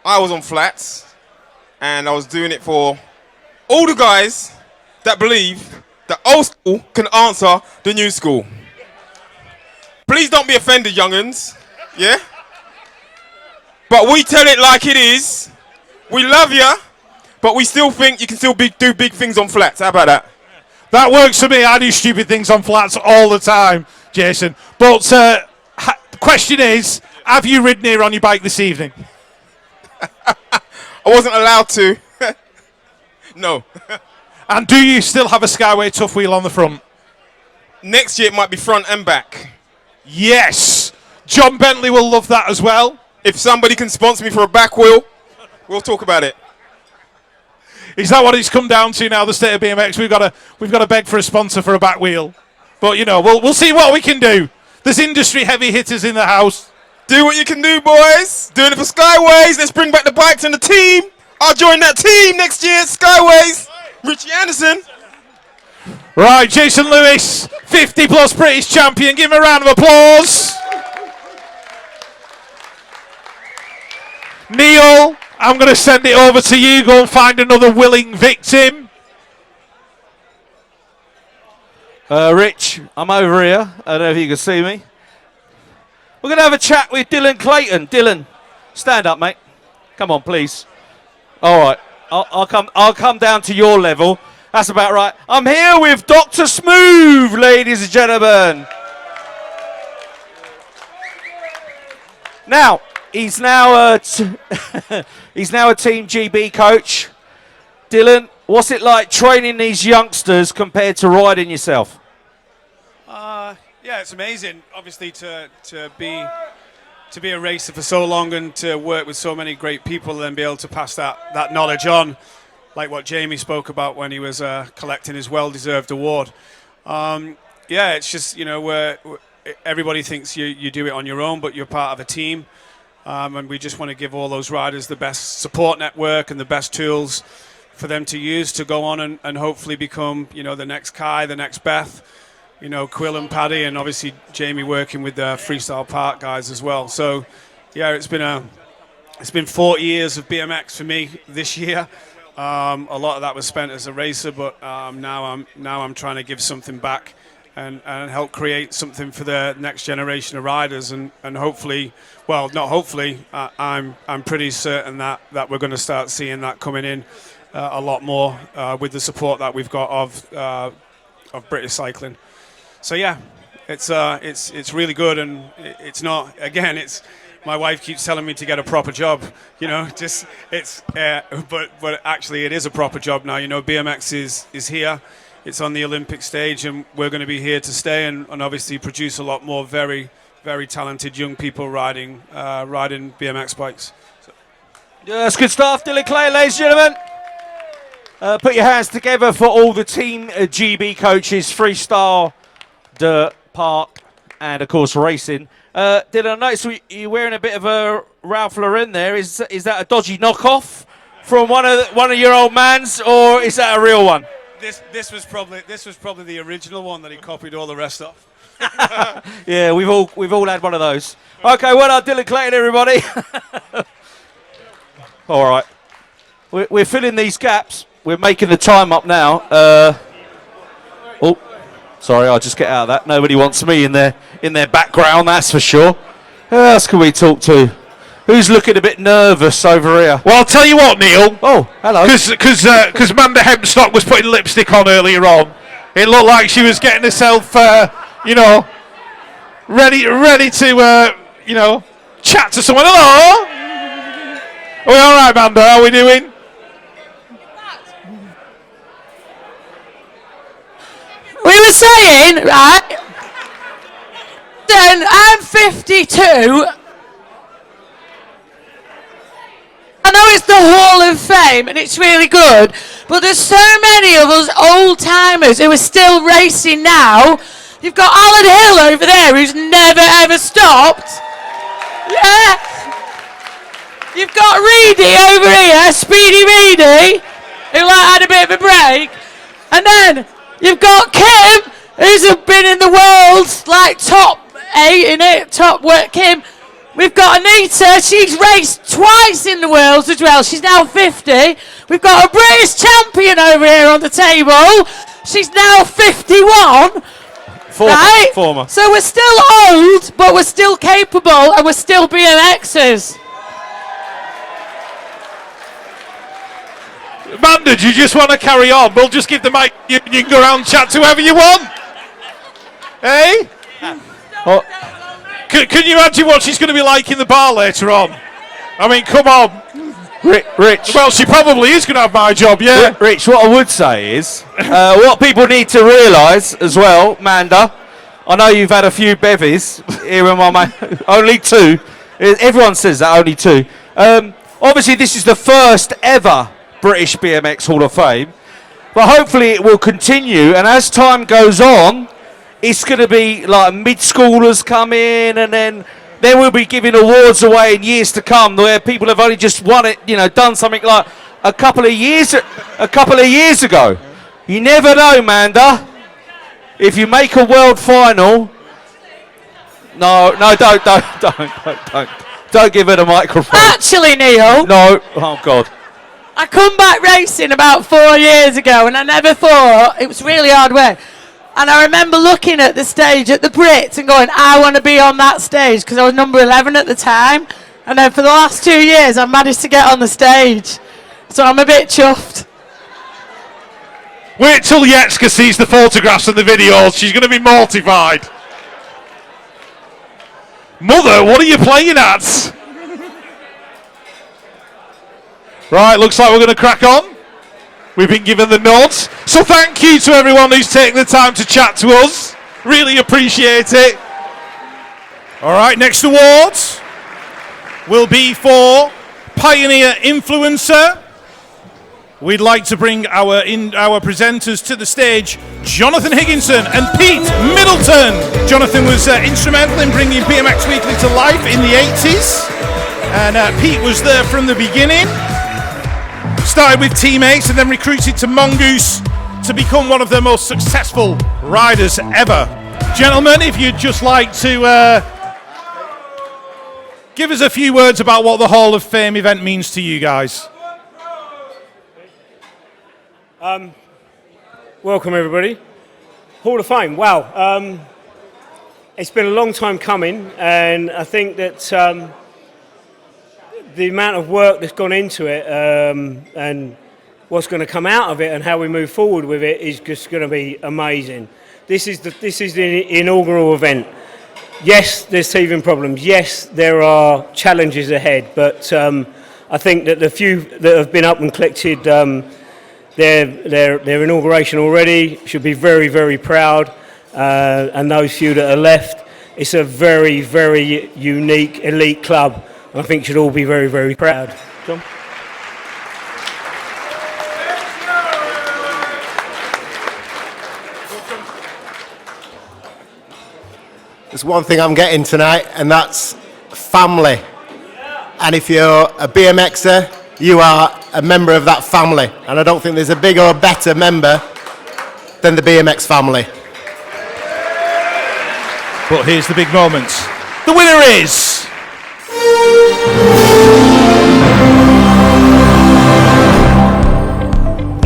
I was on flats, and I was doing it for all the guys that believe that old school can answer the new school. Please don't be offended, young'uns. Yeah? But we tell it like it is. We love you, but we still think you can still do big things on flats. How about that? That works for me. I do stupid things on flats all the time, Jason. But the question is, have you ridden here on your bike this evening? I wasn't allowed to. No. And do you still have a Skyway Tough Wheel on the front? Next year it might be front and back. Yes. John Bentley will love that as well. If somebody can sponsor me for a back wheel, we'll talk about it. Is that what it's come down to now, the state of BMX? We've got to beg for a sponsor for a back wheel. But, you know, we'll see what we can do. There's industry heavy hitters in the house. Do what you can do, boys. Doing it for Skyways. Let's bring back the bikes and the team. I'll join that team next year, Skyways. Richie Anderson. Right, Jason Lewis, 50-plus British champion. Give him a round of applause. Neil, I'm going to send it over to you. Go and find another willing victim. Rich, I'm over here. I don't know if you can see me. We're going to have a chat with Dylan Clayton. Dylan, stand up, mate. Come on, please. All right, I'll come down to your level. That's about right. I'm here with Dr. Smooth, ladies and gentlemen. Now, he's now a Team GB coach. Dylan, what's it like training these youngsters compared to riding yourself? Yeah, it's amazing. Obviously, to be a racer for so long and to work with so many great people and be able to pass that knowledge on, like what Jamie spoke about when he was collecting his well-deserved award. Yeah, it's just, you know, everybody thinks you do it on your own, but you're part of a team. And we just want to give all those riders the best support network and the best tools for them to use to go on and hopefully become, the next Kai, the next Beth, Quill and Paddy, and obviously Jamie working with the Freestyle Park guys as well. So, yeah, it's been 40 years of BMX for me this year. A lot of that was spent as a racer, but now I'm trying to give something back and help create something for the next generation of riders, and hopefully, well, not hopefully, I'm pretty certain that we're going to start seeing that coming in a lot more with the support that we've got of British cycling. So yeah, it's really good, and it's not, again, it's. My wife keeps telling me to get a proper job, but actually it is a proper job now. BMX is here, it's on the Olympic stage, and we're going to be here to stay and obviously produce a lot more very, very talented young people riding BMX bikes. So. Yeah, that's good stuff. Dylan Clay, ladies and gentlemen. Put your hands together for all the Team GB coaches, freestyle, dirt, park, and of course racing. Dylan, I noticed you're wearing a bit of a Ralph Lauren there. Is that a dodgy knockoff from one of your old mans, or is that a real one? This was probably the original one that he copied all the rest of. Yeah, we've all had one of those. Okay, well done, Dylan Clayton, everybody. All right, we're filling these gaps. We're making the time up now. Oh. Sorry, I'll just get out of that. Nobody wants me in their background, that's for sure. Who else can we talk to? Who's looking a bit nervous over here? Well, I'll tell you what, Neil. Oh, hello. Because Amanda Hempstock was putting lipstick on earlier on. It looked like she was getting herself, ready to, chat to someone. Hello. Are we all right, Amanda? How are we doing? We were saying, right, then I'm 52. I know it's the Hall of Fame and it's really good, but there's so many of us old timers who are still racing now. You've got Alan Hill over there who's never ever stopped. Yeah. You've got Reedy over here, Speedy Reedy, who had a bit of a break. And then you've got Kim, who's been in the world, top 8 in it, top work. Kim. We've got Anita, she's raced twice in the world as well. She's now 50. We've got a British champion over here on the table. She's now 51. Former. So we're still old, but we're still capable, and we're still BMXers. Amanda, do you just want to carry on? We'll just give the mic. You can go around and chat to whoever you want. Hey? Can you imagine what she's going to be like in the bar later on? I mean, come on. Rich. Well, she probably is going to have my job, yeah. Rich, what I would say is, what people need to realise as well, Manda, I know you've had a few bevies here in my mate. Only 2. Everyone says that, only 2. Obviously, this is the first ever British BMX Hall of Fame, but hopefully it will continue, and as time goes on, it's going to be like mid-schoolers come in, and then we'll be giving awards away in years to come where people have only just won it, done something like a couple of years ago. You never know, Manda. If you make a world final, don't give her the microphone. Actually, Neil. No, oh God. I come back racing about 4 years ago, and I never thought it was really hard work. And I remember looking at the stage at the Brits and going, I want to be on that stage, because I was number 11 at the time. And then for the last 2 years, I managed to get on the stage. So I'm a bit chuffed. Wait till Yetska sees the photographs and the videos. She's going to be mortified. Mother, what are you playing at? Right, looks like we're going to crack on. We've been given the nods. So thank you to everyone who's taken the time to chat to us. Really appreciate it. All right, next awards will be for Pioneer Influencer. We'd like to bring our presenters to the stage, Jonathan Higginson and Peat Middleton. Jonathan was instrumental in bringing BMX Weekly to life in the 80s. And Pete was there from the beginning. started with teammates and then recruited to Mongoose to become one of the most successful riders ever. Gentlemen, if you'd just like to give us a few words about what the Hall of Fame event means to you guys. Welcome everybody. Hall of Fame, wow. It's been a long time coming, and I think that the amount of work that's gone into it and what's going to come out of it and how we move forward with it is just going to be amazing. This is the inaugural event. Yes, there's teething problems. Yes, there are challenges ahead, but I think that the few that have been up and collected their inauguration already should be very, very proud. And those few that are left, it's a very, very unique elite club. And I think should all be very, very proud. John? There's one thing I'm getting tonight, and that's family. And if you're a BMXer, you are a member of that family. And I don't think there's a bigger or better member than the BMX family. But here's the big moment. The winner is...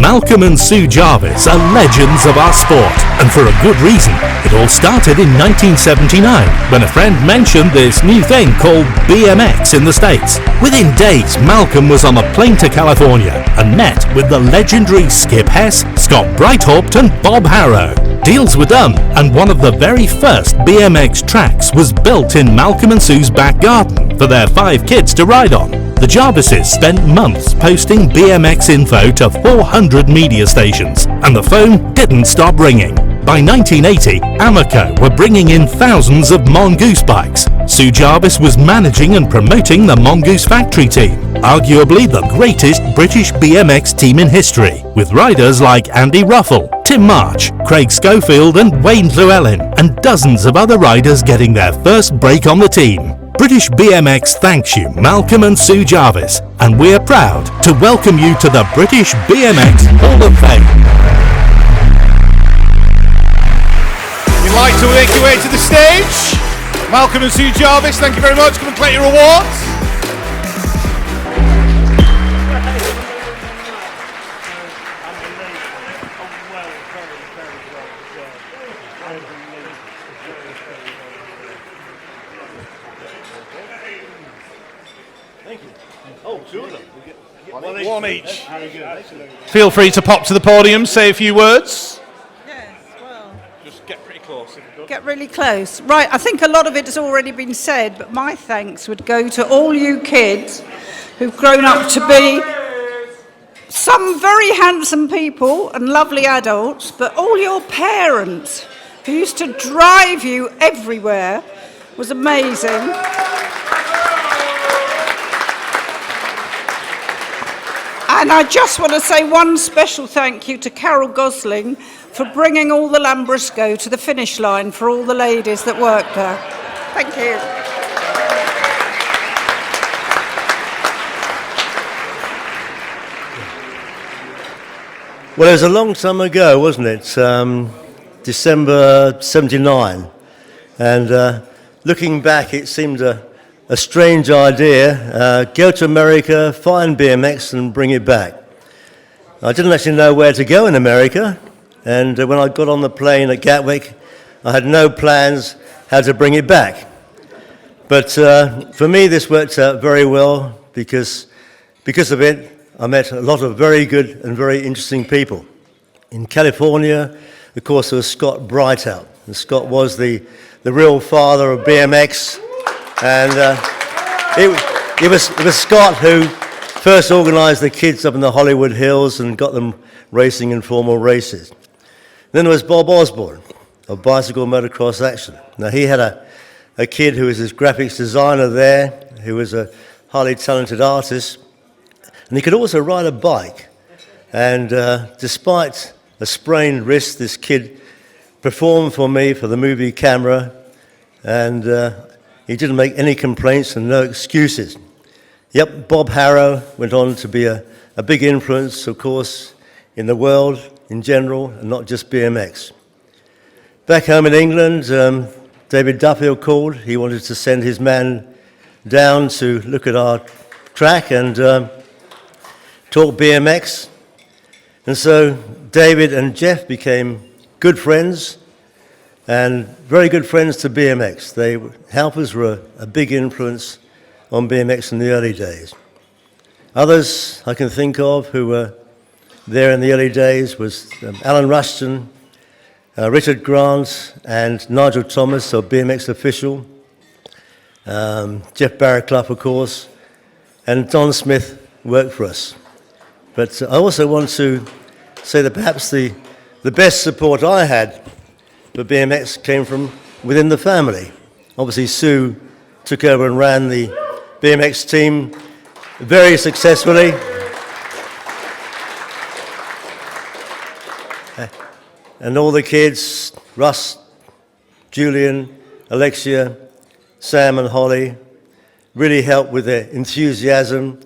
Malcolm and Sue Jarvis are legends of our sport, and for a good reason. It all started in 1979 when a friend mentioned this new thing called BMX in the States. Within days, Malcolm was on a plane to California and met with the legendary Skip Hess, Scott Breithaupt and Bob Harrow. Deals were done, and one of the very first BMX tracks was built in Malcolm and Sue's back garden for their 5 kids to ride on. The Jarvises spent months posting BMX info to 400 media stations, and the phone didn't stop ringing. By 1980, Amoco were bringing in thousands of Mongoose bikes. Sue Jarvis was managing and promoting the Mongoose factory team, arguably the greatest British BMX team in history, with riders like Andy Ruffell, Tim March, Craig Schofield and Wayne Llewellyn, and dozens of other riders getting their first break on the team. British BMX thanks you, Malcolm and Sue Jarvis, and we're proud to welcome you to the British BMX Hall of Fame. You'd like to make your way to the stage? Malcolm and Sue Jarvis, thank you very much. Come and collect your awards. One each. Feel free to pop to the podium, say a few words. Just get pretty close. Get really close. Right, I think a lot of it has already been said, but my thanks would go to all you kids who've grown up to be some very handsome people and lovely adults, but all your parents who used to drive you everywhere was amazing. And I just want to say one special thank you to Carole Gosling for bringing all the Lambrusco to the finish line for all the ladies that worked there. Thank you. Well, it was a long time ago, wasn't it? December 79. And looking back, it seemed a strange idea. Go to America, find BMX and bring it back. I didn't actually know where to go in America. And when I got on the plane at Gatwick, I had no plans how to bring it back. But for me, this worked out very well because of it, I met a lot of very good and very interesting people. In California, of course, there was Scott Breithaupt. And Scott was the real father of BMX. And it was Scott who first organised the kids up in the Hollywood Hills and got them racing in formal races. Then there was Bob Osborne of Bicycle Motocross Action. Now he had a kid who was his graphics designer there, who was a highly talented artist, and he could also ride a bike. And despite a sprained wrist, this kid performed for me for the movie camera, and he didn't make any complaints and no excuses. Yep, Bob Harrow went on to be a a big influence, of course, in the world in general, and not just BMX. Back home in England, David Duffield called. He wanted to send his man down to look at our track and talk BMX. And so David and Geth became good friends, and very good friends to BMX. Halpers were a big influence on BMX in the early days. Others I can think of who were there in the early days was Alan Rushton, Richard Grant, and Nigel Thomas, our BMX official, Jeff Barraclough, of course, and Don Smith worked for us. But I also want to say that perhaps the best support I had for BMX came from within the family. Obviously, Sue took over and ran the BMX team very successfully. And all the kids, Russ, Julian, Alexia, Sam and Holly, really helped with their enthusiasm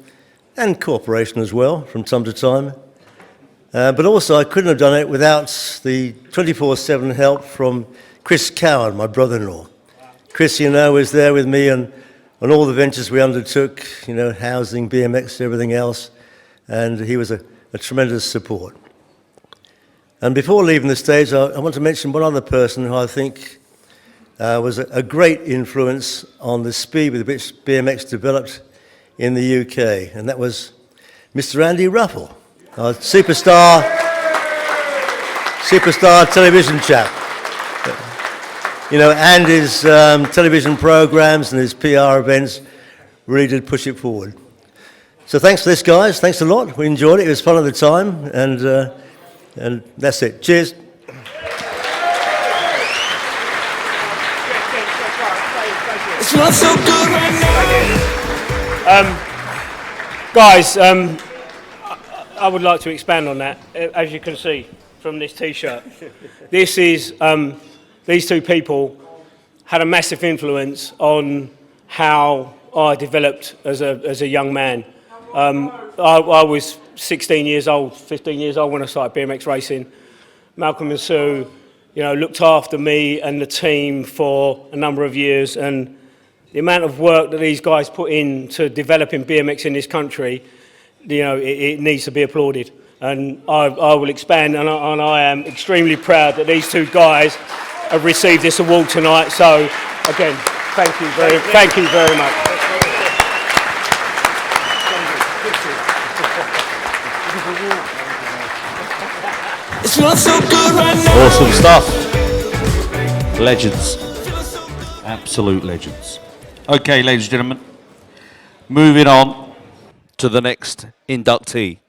and cooperation as well from time to time. But also I couldn't have done it without the 24/7 help from Chris Coward, my brother-in-law. Chris, was there with me on all the ventures we undertook, housing, BMX, everything else, and he was a tremendous support. And before leaving the stage, I want to mention one other person who I think was a great influence on the speed with which BMX developed in the UK, and that was Mr. Andy Ruffell, our superstar television chap. Andy's television programs and his PR events really did push it forward. So thanks for this, guys. Thanks a lot. We enjoyed it. It was fun at the time, and that's it. Cheers. It's not so good right now. Guys, I would like to expand on that. As you can see from this T-shirt, this is these two people had a massive influence on how I developed as a young man. I was 16 years old, 15 years old when I started BMX racing. Malcolm and Sue, looked after me and the team for a number of years, and the amount of work that these guys put into developing BMX in this country, it needs to be applauded. And I will expand, and I am extremely proud that these two guys have received this award tonight. So, again, thank you very much. It's not so good right now. Awesome stuff. Legends. Absolute legends. Okay, ladies and gentlemen, moving on to the next inductee.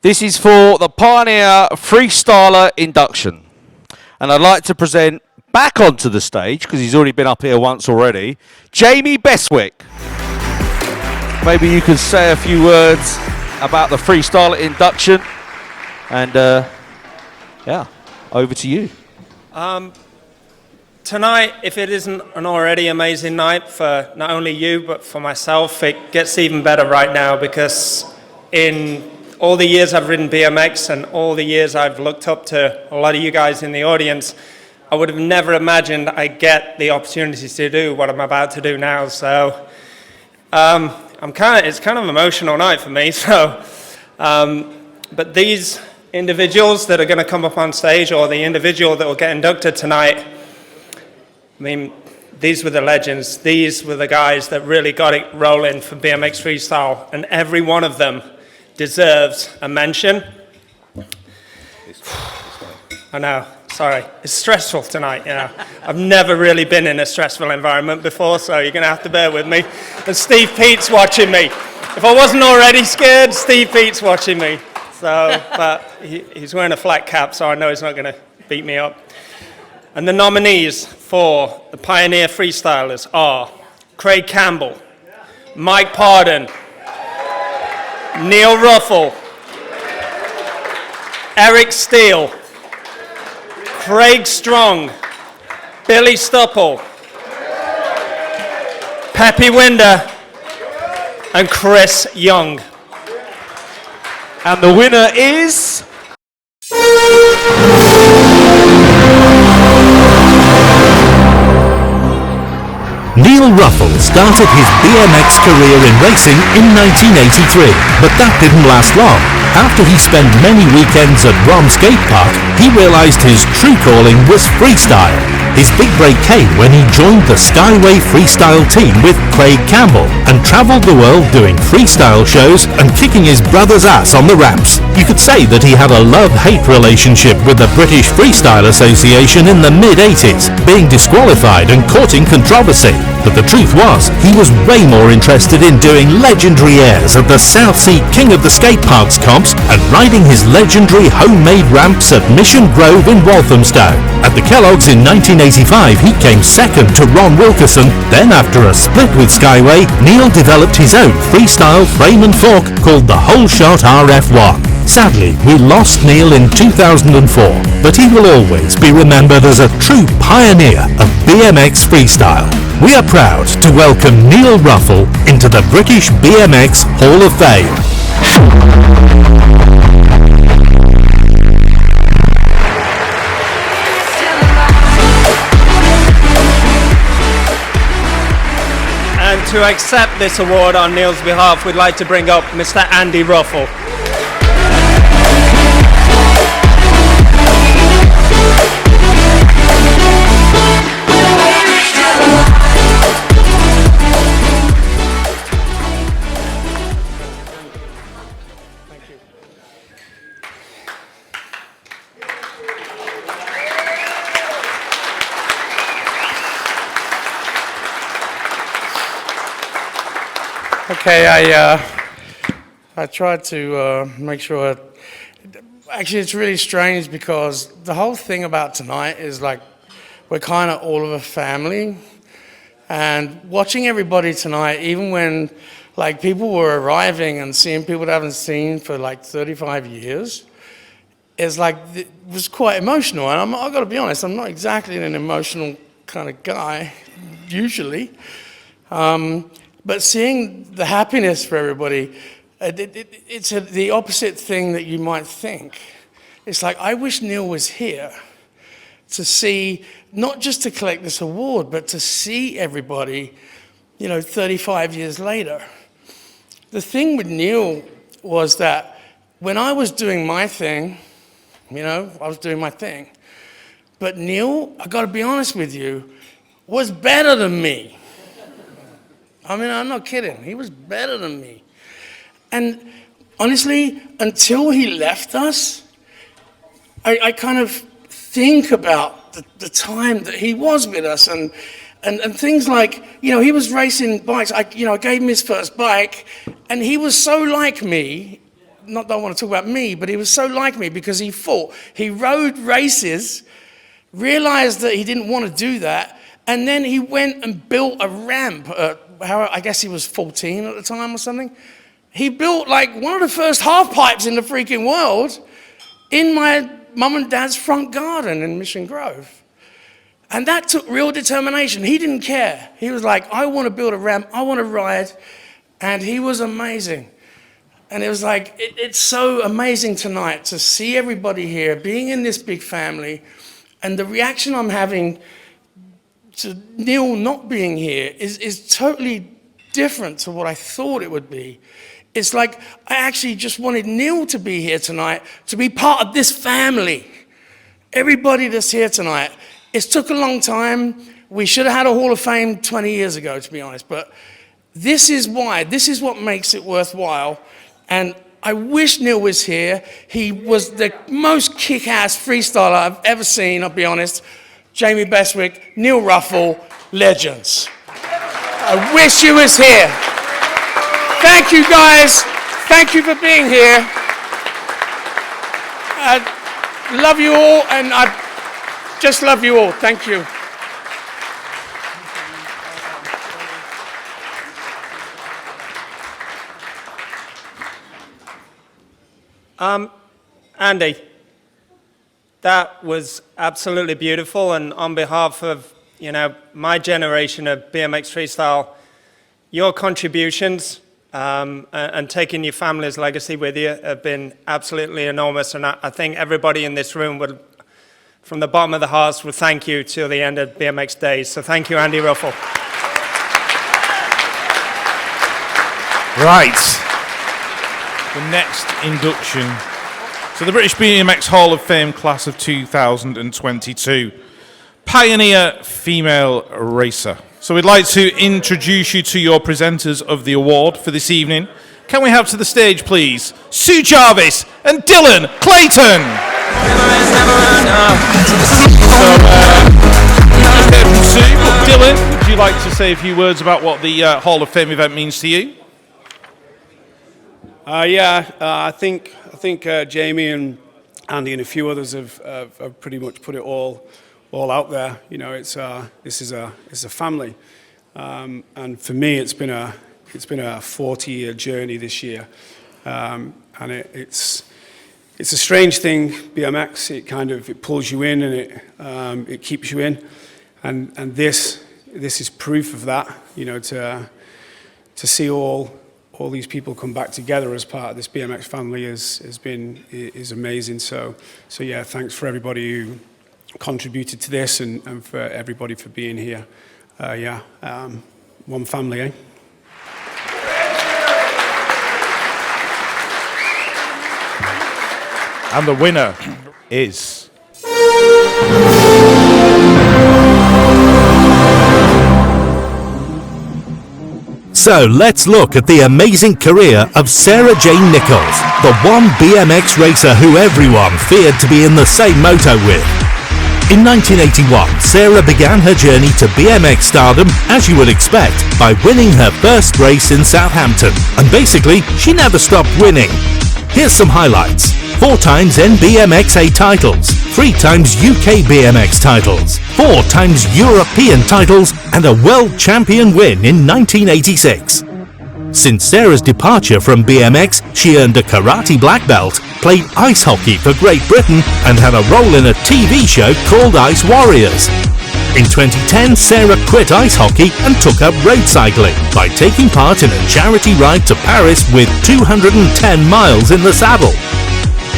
This is for the Pioneer Freestyler Induction. And I'd like to present back onto the stage, because he's already been up here once already, Jamie Bestwick. Maybe you could say a few words about the Freestyler Induction. And, over to you. Tonight, if it isn't an already amazing night for not only you, but for myself, it gets even better right now, because in all the years I've ridden BMX and all the years I've looked up to a lot of you guys in the audience, I would have never imagined I'd get the opportunity to do what I'm about to do now. So it's kind of an emotional night for me. So, but these individuals that are going to come up on stage, or the individual that will get inducted tonight, I mean, these were the legends. These were the guys that really got it rolling for BMX freestyle, and every one of them deserves a mention. I know, sorry. It's stressful tonight, I've never really been in a stressful environment before, so you're going to have to bear with me. And Steve Peat's watching me. If I wasn't already scared, Steve Peat's watching me. So, but he's wearing a flat cap, so I know he's not going to beat me up. And the nominees for the Pioneer Freestylers are Craig Campbell, Mike Pardon, Neil Ruffell, Eric Steele, Craig Strong, Billy Stupple, Peppy Winder, and Chris Young. And the winner is... Neil Ruffell started his BMX career in racing in 1983, but that didn't last long. After he spent many weekends at Rom Skate Park, he realised his true calling was freestyle. His big break came when he joined the Skyway freestyle team with Craig Campbell and travelled the world doing freestyle shows and kicking his brother's ass on the ramps. You could say that he had a love-hate relationship with the British Freestyle Association in the mid-80s, being disqualified and courting controversy. But the truth was, he was way more interested in doing legendary airs at the South Sea King of the Skate Parks comps and riding his legendary homemade ramps at Mission Grove in Walthamstow. At the Kellogg's in 1985, he came second to Ron Wilkerson. Then, after a split with Skyway, Neil developed his own freestyle frame and fork called the Whole Shot RF1. Sadly, we lost Neil in 2004, but he will always be remembered as a true pioneer of BMX freestyle. We are proud to welcome Neil Ruffell into the British BMX Hall of Fame. And to accept this award on Neil's behalf, we'd like to bring up Mr. Andy Ruffell. Okay, I tried to make sure. Actually, it's really strange because the whole thing about tonight is like we're kind of all of a family, and watching everybody tonight, even when like people were arriving and seeing people that I haven't seen for like 35 years, is like it was quite emotional. And I've got to be honest, I'm not exactly an emotional kind of guy usually. But seeing the happiness for everybody, it's the opposite thing that you might think. It's like, I wish Neil was here to see, not just to collect this award, but to see everybody, 35 years later. The thing with Neil was that when I was doing my thing, I was doing my thing. But Neil, I got to be honest with you, was better than me. I mean, I'm not kidding. He was better than me. And honestly, until he left us, I kind of think about the time that he was with us and things like, he was racing bikes. I gave him his first bike, and he was so like me. Not that I want to talk about me, but he was so like me because he fought. He rode races, realized that he didn't want to do that, and then he went and built a ramp. I guess he was 14 at the time or something. He built like one of the first half pipes in the freaking world in my mum and dad's front garden in Mission Grove. And that took real determination. He didn't care. He was like, I want to build a ramp, I want to ride. And he was amazing. And it was like, it's so amazing tonight to see everybody here, being in this big family, and the reaction I'm having to Neil not being here is totally different to what I thought it would be. It's like I actually just wanted Neil to be here tonight, to be part of this family. Everybody that's here tonight. It took a long time. We should have had a Hall of Fame 20 years ago, to be honest. But this is why. This is what makes it worthwhile. And I wish Neil was here. He was the most kick-ass freestyler I've ever seen, I'll be honest. Jamie Bestwick, Neil Ruffell, legends. I wish you was here. Thank you, guys. Thank you for being here. I love you all, and I just love you all. Thank you. Andy, that was absolutely beautiful, and on behalf of, my generation of BMX freestyle, your contributions and taking your family's legacy with you have been absolutely enormous. And I think everybody in this room would, from the bottom of the hearts, would thank you till the end of BMX days. So thank you, Andy Ruffell. Right. The next induction. So the British BMX Hall of Fame class of 2022. Pioneer Female Racer. So we'd like to introduce you to your presenters of the award for this evening. Can we have to the stage, please, Sue Jarvis and Dylan Clayton? Sue, Dylan, would you like to say a few words about what the Hall of Fame event means to you? I think Jamie and Andy and a few others have pretty much put it all out there. You know, it's a family, and for me, it's been a 40-year journey this year, and it's a strange thing. BMX, it pulls you in and it keeps you in, and this is proof of that. You know, to see all these people come back together as part of this BMX family is amazing. So yeah, thanks for everybody who contributed to this and for everybody for being here. One family, eh? And the winner is... So let's look at the amazing career of Sarah Jane Nichols, the one BMX racer who everyone feared to be in the same moto with. In 1981, Sarah began her journey to BMX stardom, as you would expect, by winning her first race in Southampton. And basically, she never stopped winning. Here's some highlights. 4 times NBMXA titles, 3 times UK BMX titles, 4 times European titles, and a world champion win in 1986. Since Sarah's departure from BMX, she earned a karate black belt, played ice hockey for Great Britain, and had a role in a TV show called Ice Warriors. In 2010, Sarah quit ice hockey and took up road cycling by taking part in a charity ride to Paris with 210 miles in the saddle.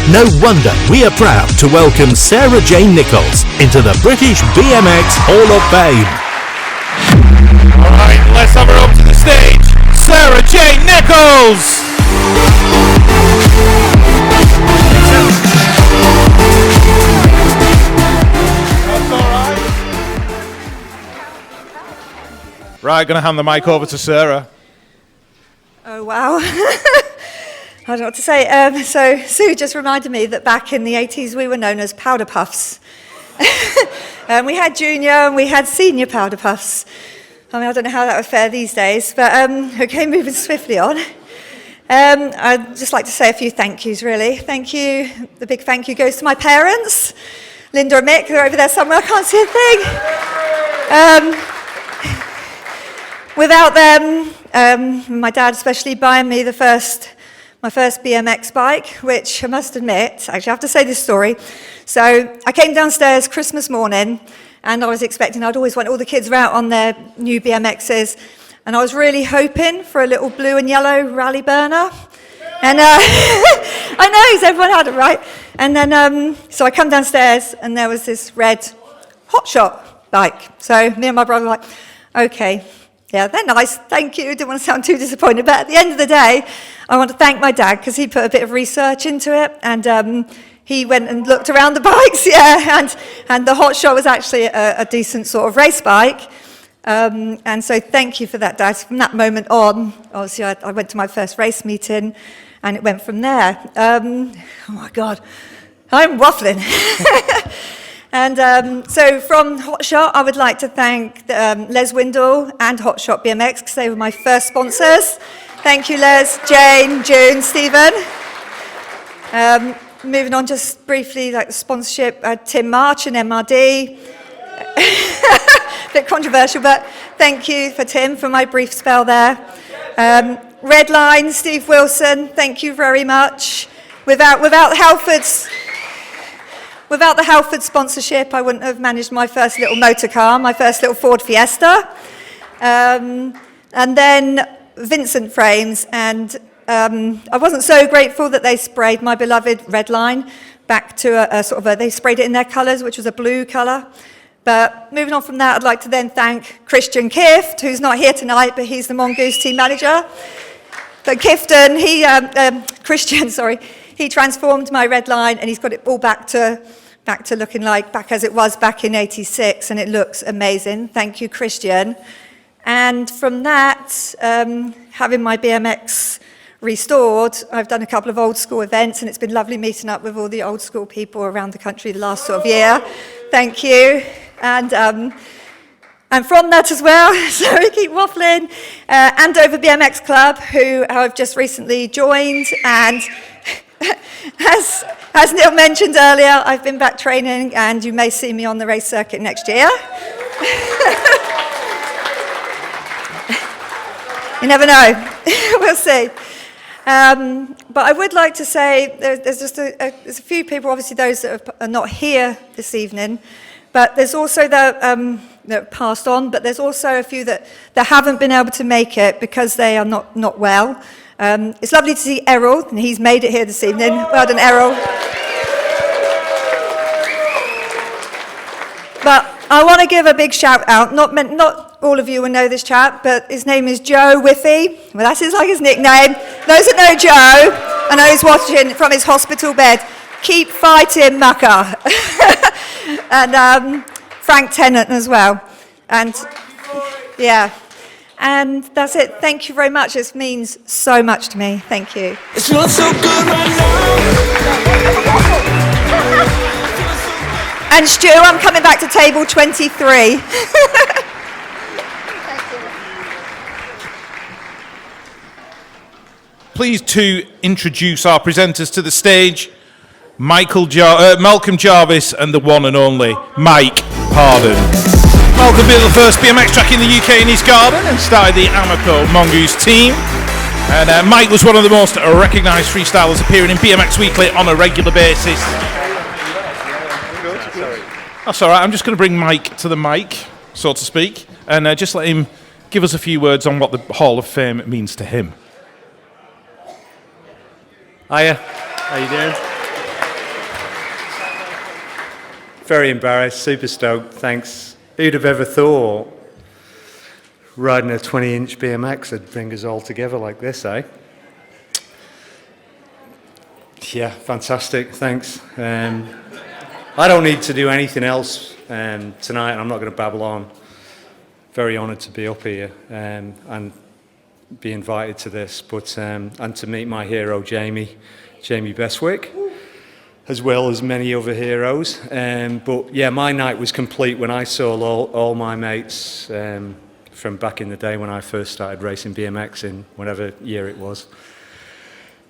No wonder we are proud to welcome Sarah Jane Nichols into the British BMX Hall of Fame. All right, let's have her up to the stage, Sarah Jane Nichols! That's all right. Right, going to hand the mic over to Sarah. Oh, wow. I don't know what to say. So Sue just reminded me that back in the 80s we were known as powder puffs. We had junior and we had senior powder puffs. I mean, I don't know how that would fare these days, but okay, moving swiftly on. I'd just like to say a few thank yous, really. Thank you. The big thank you goes to my parents, Linda and Mick. They're over there somewhere. I can't see a thing. Without them, my dad especially buying me my first BMX bike, which I must admit, actually I have to say this story. So I came downstairs Christmas morning and I was expecting, I'd always want all the kids out on their new BMXs, and I was really hoping for a little blue and yellow rally burner. And I know, because everyone had it, right? And then, so I come downstairs and there was this red hotshot bike. So me and my brother were like, okay, yeah, they're nice, thank you. Didn't want to sound too disappointed, but at the end of the day, I want to thank my dad because he put a bit of research into it, and he went and looked around the bikes, yeah, and the hotshot was actually a decent sort of race bike. And so thank you for that, Dad. From that moment on, obviously I went to my first race meeting, and it went from there. Oh my God, I'm waffling. And so from Hotshot, I would like to thank Les Windle and Hotshot BMX because they were my first sponsors. Thank you, Les, Jane, June, Stephen. Moving on just briefly, like the sponsorship, Tim March and MRD. Bit controversial, but thank you for Tim for my brief spell there. Redline, Steve Wilson, thank you very much. Without the Halford sponsorship, I wouldn't have managed my first little motor car, my first little Ford Fiesta. And then Vincent Frames, and I wasn't so grateful that they sprayed my beloved red line back to a sort of they sprayed it in their colours, which was a blue colour. But moving on from that, I'd like to then thank Christian Kift, who's not here tonight, but he's the Mongoose team manager. But Kifton, Christian, he transformed my red line, and he's got it all back to looking back as it was back in '86, and it looks amazing. Thank you, Christian. And from that, having my BMX restored, I've done a couple of old school events, and it's been lovely meeting up with all the old school people around the country the last sort of year. Thank you. And from that as well, sorry, keep waffling, Andover BMX Club, who I've just recently joined, and as Neil mentioned earlier, I've been back training, and you may see me on the race circuit next year. You never know. We'll see. But I would like to say there's just there's a few people, obviously those that are not here this evening, but there's also that passed on, but there's also a few that haven't been able to make it because they are not well. It's lovely to see Errol, and he's made it here this evening. Well done, Errol. But I want to give a big shout out. Not all of you will know this chap, but his name is Joe Whiffy. Well, that's his nickname. Those that know Joe, I know he's watching from his hospital bed. Keep fighting, mucker. And Frank Tennant as well. And yeah. And that's it. Thank you very much. This means so much to me. Thank you. It's not so good right now. And Stu, I'm coming back to table 23. Pleased to introduce our presenters to the stage, Malcolm Jarvis and the one and only Mike Pardon. Malcolm built the first BMX track in the UK in his garden and started the Amoco Mongoose team. And Mike was one of the most recognised freestylers appearing in BMX Weekly on a regular basis. That's all right, I'm just going to bring Mike to the mic, so to speak, and just let him give us a few words on what the Hall of Fame means to him. Hiya, how you doing? Very embarrassed, super stoked, thanks. Who'd have ever thought riding a 20-inch BMX would bring us all together like this, eh? Yeah, fantastic, thanks. I don't need to do anything else tonight, and I'm not going to babble on. Very honoured to be up here and be invited to this, but and to meet my hero, Jamie Bestwick, as well as many other heroes. But yeah, my night was complete when I saw all my mates from back in the day when I first started racing BMX in whatever year it was.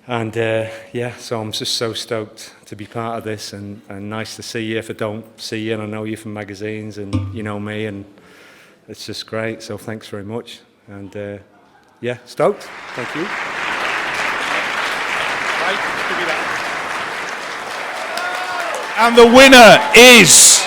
And yeah, so I'm just so stoked to be part of this, and nice to see you if I don't see you, and I know you from magazines and you know me, and it's just great, so thanks very much. And yeah, stoked. Thank you. And the winner is...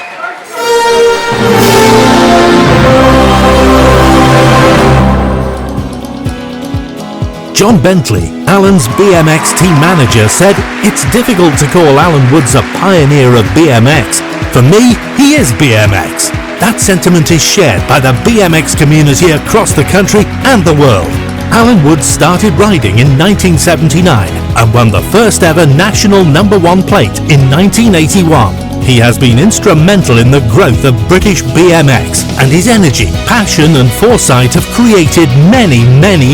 John Bentley, Alan's BMX team manager, said it's difficult to call Alan Woods a pioneer of BMX. For me, he is BMX. That sentiment is shared by the BMX community across the country and the world. Alan Woods started riding in 1979 and won the first ever national #1 plate in 1981. He has been instrumental in the growth of British BMX, and his energy, passion and foresight have created many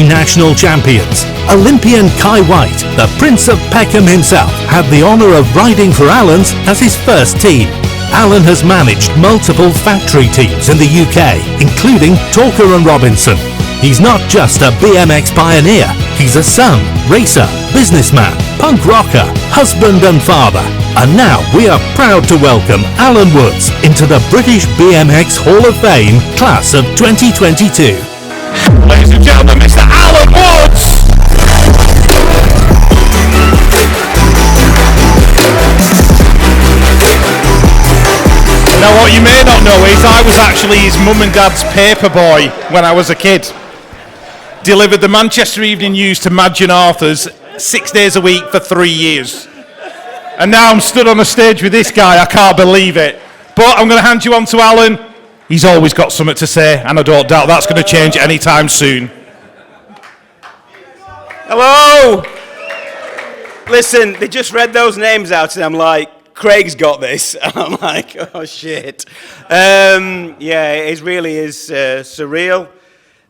national champions. Olympian Whyte, the Prince of Peckham himself, had the honour of riding for Alan's as his first team. Alan has managed multiple factory teams in the UK, including Talker and Robinson. He's not just a BMX pioneer, he's a son, racer, businessman, punk rocker, husband and father. And now we are proud to welcome Alan Woods into the British BMX Hall of Fame class of 2022. Ladies and gentlemen, Mr. Alan Woods! Now what you may not know is I was actually his mum and dad's paper boy when I was a kid. delivered the Manchester Evening News to Madgen Arthur's 6 days a week for 3 years. And now I'm stood on a stage with this guy. I can't believe it. But I'm going to hand you on to Alan. He's always got something to say, and I don't doubt that's going to change anytime soon. Hello! Listen, they just read those names out, and I'm like, Craig's got this. And I'm like, oh, shit. Yeah, it really is surreal.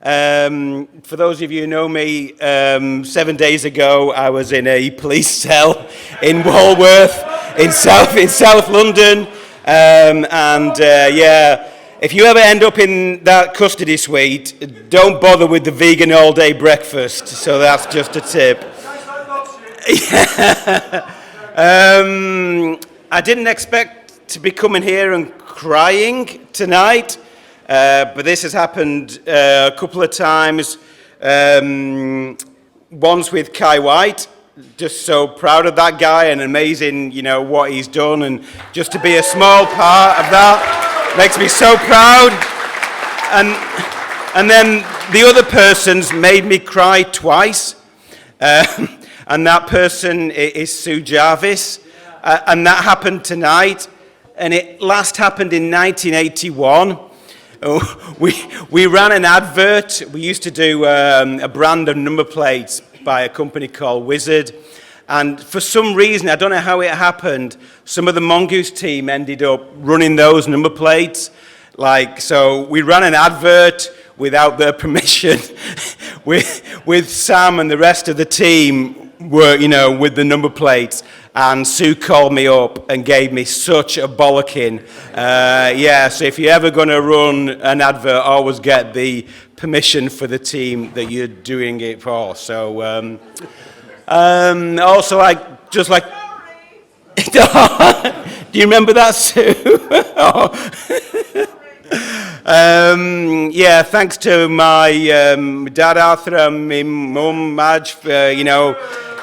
For those of you who know me, 7 days ago I was in a police cell in Walworth in South London, yeah, if you ever end up in that custody suite, don't bother with the vegan all-day breakfast. So that's just a tip. I didn't expect to be coming here and crying tonight. But this has happened a couple of times. Once with Whyte, just so proud of that guy and amazing, you know, what he's done, and just to be a small part of that makes me so proud. And then the other person's made me cry twice, and that person is Sue Jarvis, and that happened tonight, and it last happened in 1981. We ran an advert. We used to do a brand of number plates by a company called Wizard. And for some reason, I don't know how it happened, some of the Mongoose team ended up running those number plates. So we ran an advert without their permission with Sam and the rest of the team were, you know, with the number plates. And Sue called me up and gave me such a bollocking. So if you're ever going to run an advert, always get the permission for the team that you're doing it for. So, also, do you remember that, Sue? Thanks to my dad Arthur and my mum Madge for, you know,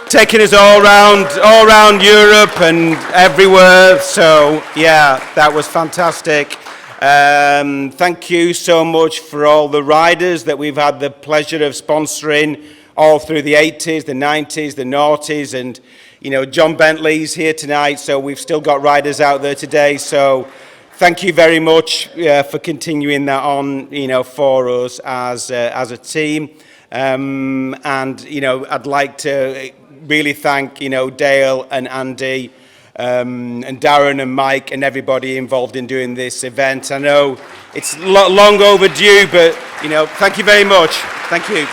taking us all around Europe and everywhere. So yeah, that was fantastic. Thank you so much for all the riders that we've had the pleasure of sponsoring all through the 80s, the 90s, the noughties, and you know, John Bentley's here tonight, so we've still got riders out there today. So thank you very much for continuing that on, you know, for us as a team. And you know, I'd like to really thank, you know, Dale and Andy and Darren and Mike and everybody involved in doing this event. I know it's long overdue, but you know, thank you very much. Thank you.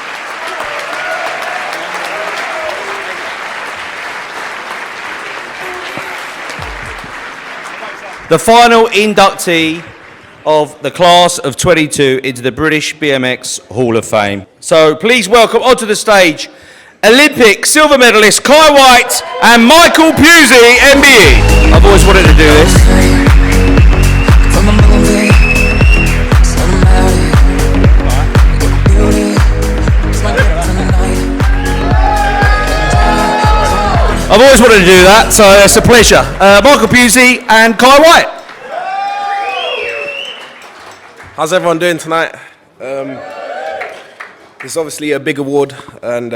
The final inductee of the class of 22 into the British BMX Hall of Fame. So please welcome onto the stage Olympic silver medalist Whyte and Michael Pusey, MBE. I've always wanted to do this. I've always wanted to do that, so it's a pleasure. Michael Pusey and Whyte. How's everyone doing tonight? It's obviously a big award, and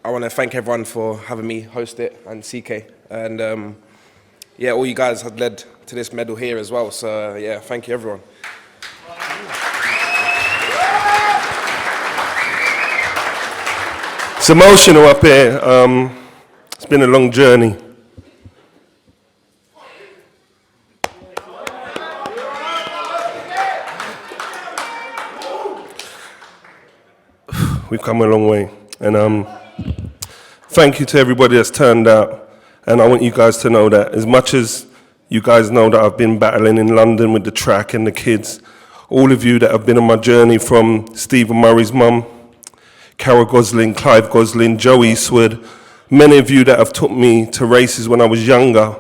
I want to thank everyone for having me host it, and CK. And all you guys have led to this medal here as well, so yeah, thank you everyone. It's emotional up here. It's been a long journey. We've come a long way, and thank you to everybody that's turned out. And I want you guys to know that as much as you guys know that I've been battling in London with the track and the kids, all of you that have been on my journey, from Stephen Murray's mum, Carole Gosling, Clive Gosling, Joe Eastwood, many of you that have took me to races when I was younger,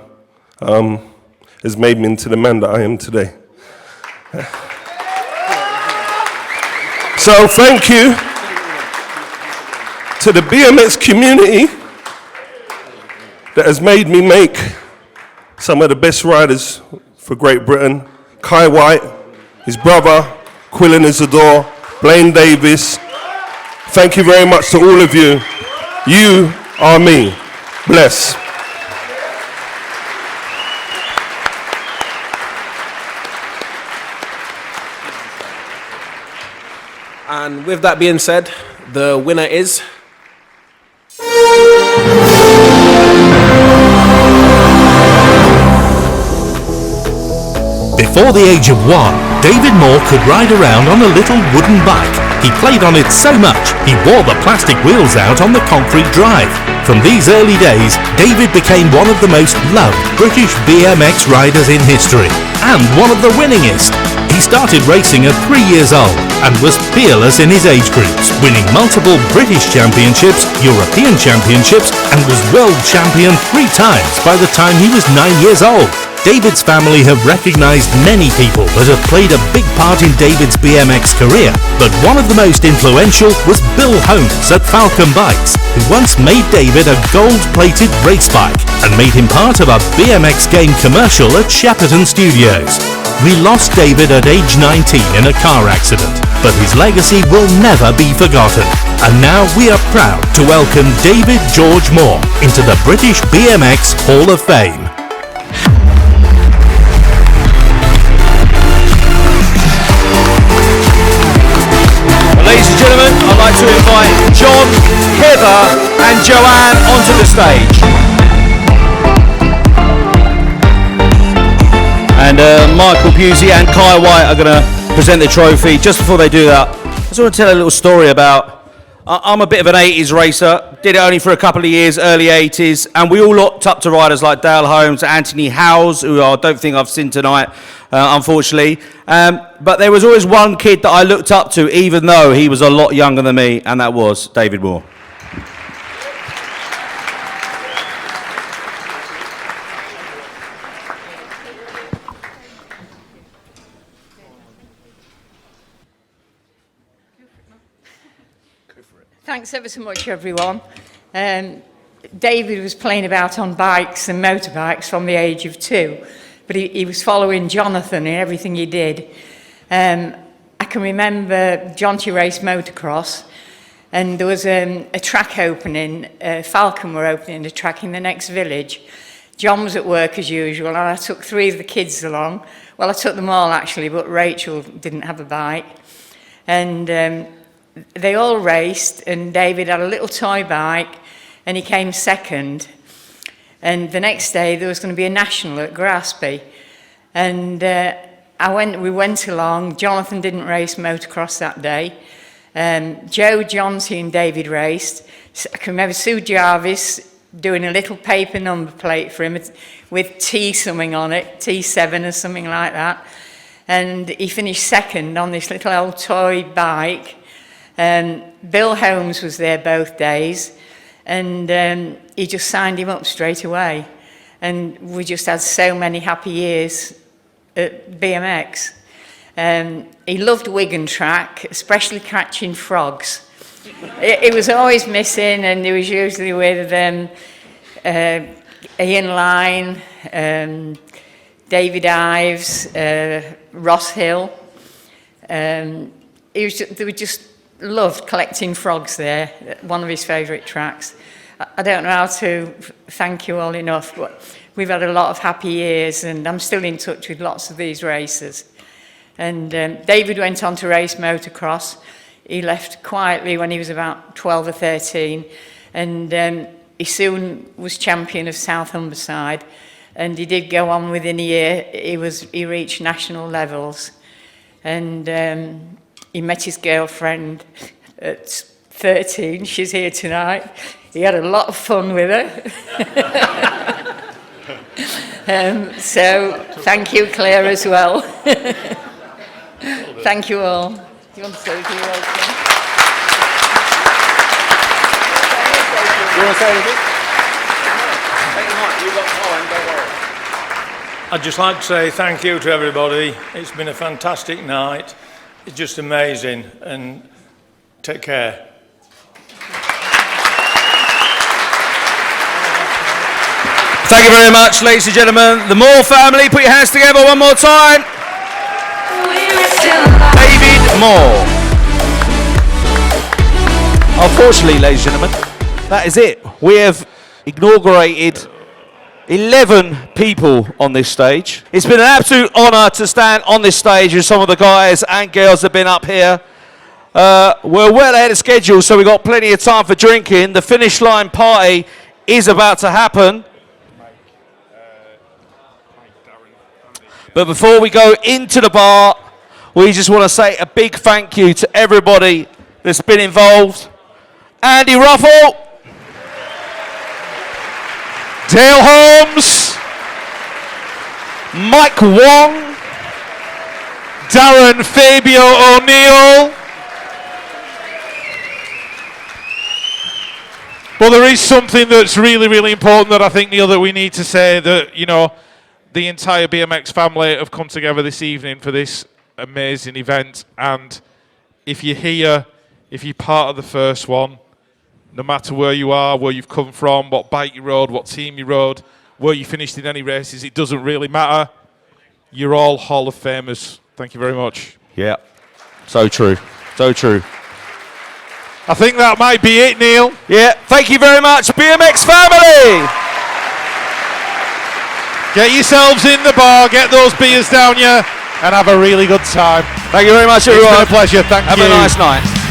has made me into the man that I am today. So thank you to the BMX community that has made me make some of the best riders for Great Britain. Whyte, his brother, Quillan Isidore, Blaine Davis, Thank you very much to all of you. You are me. Bless. And with that being said, the winner is... Before the age of 1, David Moore could ride around on a little wooden bike. He played on it so much, he wore the plastic wheels out on the concrete drive. From these early days, David became one of the most loved British BMX riders in history, and one of the winningest. He started racing at 3 years old and was peerless in his age groups, winning multiple British championships, European championships, and was world champion 3 times by the time he was 9 years old. David's family have recognised many people that have played a big part in David's BMX career, but one of the most influential was Bill Holmes at Falcon Bikes, who once made David a gold-plated race bike and made him part of a BMX game commercial at Shepperton Studios. We lost David at age 19 in a car accident, but his legacy will never be forgotten. And now we are proud to welcome David George Moore into the British BMX Hall of Fame. Ladies and gentlemen, I'd like to invite John, Heather and Joanne onto the stage. And Michael Pusey and Kai Whyte are going to present the trophy. Just before they do that, I just want to tell a little story about, I'm a bit of an 80s racer, did it only for a couple of years, early 80s, and we all looked up to riders like Dale Holmes, Anthony Howes, who I don't think I've seen tonight, unfortunately. But there was always one kid that I looked up to, even though he was a lot younger than me, and that was David Moore. Thanks ever so much, everyone. David was playing about on bikes and motorbikes from the age of 2, but he was following Jonathan in everything he did. I can remember Jonty raced motocross, and there was a track opening. Falcon were opening a track in the next village. John was at work as usual, and I took 3 of the kids along. Well, I took them all actually, but Rachel didn't have a bike. And they all raced, and David had a little toy bike, and he came second. And the next day there was going to be a national at Graspy, and we went along. Jonathan didn't race motocross that day. Joe, Jonty and David raced. I can remember Sue Jarvis doing a little paper number plate for him with T something on it, T7 or something like that. And he finished second on this little old toy bike. Bill Holmes was there both days, and he just signed him up straight away. And we just had so many happy years at BMX. He loved Wigan track, especially catching frogs. It was always missing, and he was usually with Ian Lyne, David Ives, Ross Hill. They were just loved collecting frogs there, one of his favourite tracks. I don't know how to thank you all enough, but we've had a lot of happy years, and I'm still in touch with lots of these racers. And David went on to race motocross. He left quietly when he was about 12 or 13, and he soon was champion of South Humberside, and he did go on within a year. He reached national levels, and he met his girlfriend at 13. She's here tonight. He had a lot of fun with her. So thank you, Claire, as well. Thank you all. Do you want to say anything else? You want to say anything? I'd just like to say thank you to everybody. It's been a fantastic night. It's just amazing, and take care. Thank you very much, ladies and gentlemen. The Moore family, put your hands together one more time. David Moore. Unfortunately, ladies and gentlemen, that is it. We have inaugurated 11 people on this stage. It's been an absolute honour to stand on this stage with some of the guys and girls that have been up here. We're well ahead of schedule, so we've got plenty of time for drinking. The finish line party is about to happen. But before we go into the bar, we just want to say a big thank you to everybody that's been involved. Andy Ruffell, Dale Holmes, Mike Wong, Darren Fabio O'Neill. Well, there is something that's really, really important that I think, Neil, that we need to say, that, you know, the entire BMX family have come together this evening for this amazing event. And if you're here, if you're part of the first one, no matter where you are, where you've come from, what bike you rode, what team you rode, where you finished in any races, it doesn't really matter. You're all Hall of Famers. Thank you very much. Yeah, so true, so true. I think that might be it, Neil. Yeah, thank you very much, BMX family. Get yourselves in the bar, get those beers down you, and have a really good time. Thank you very much, everyone. It's been a pleasure. Thank you. Have a nice night.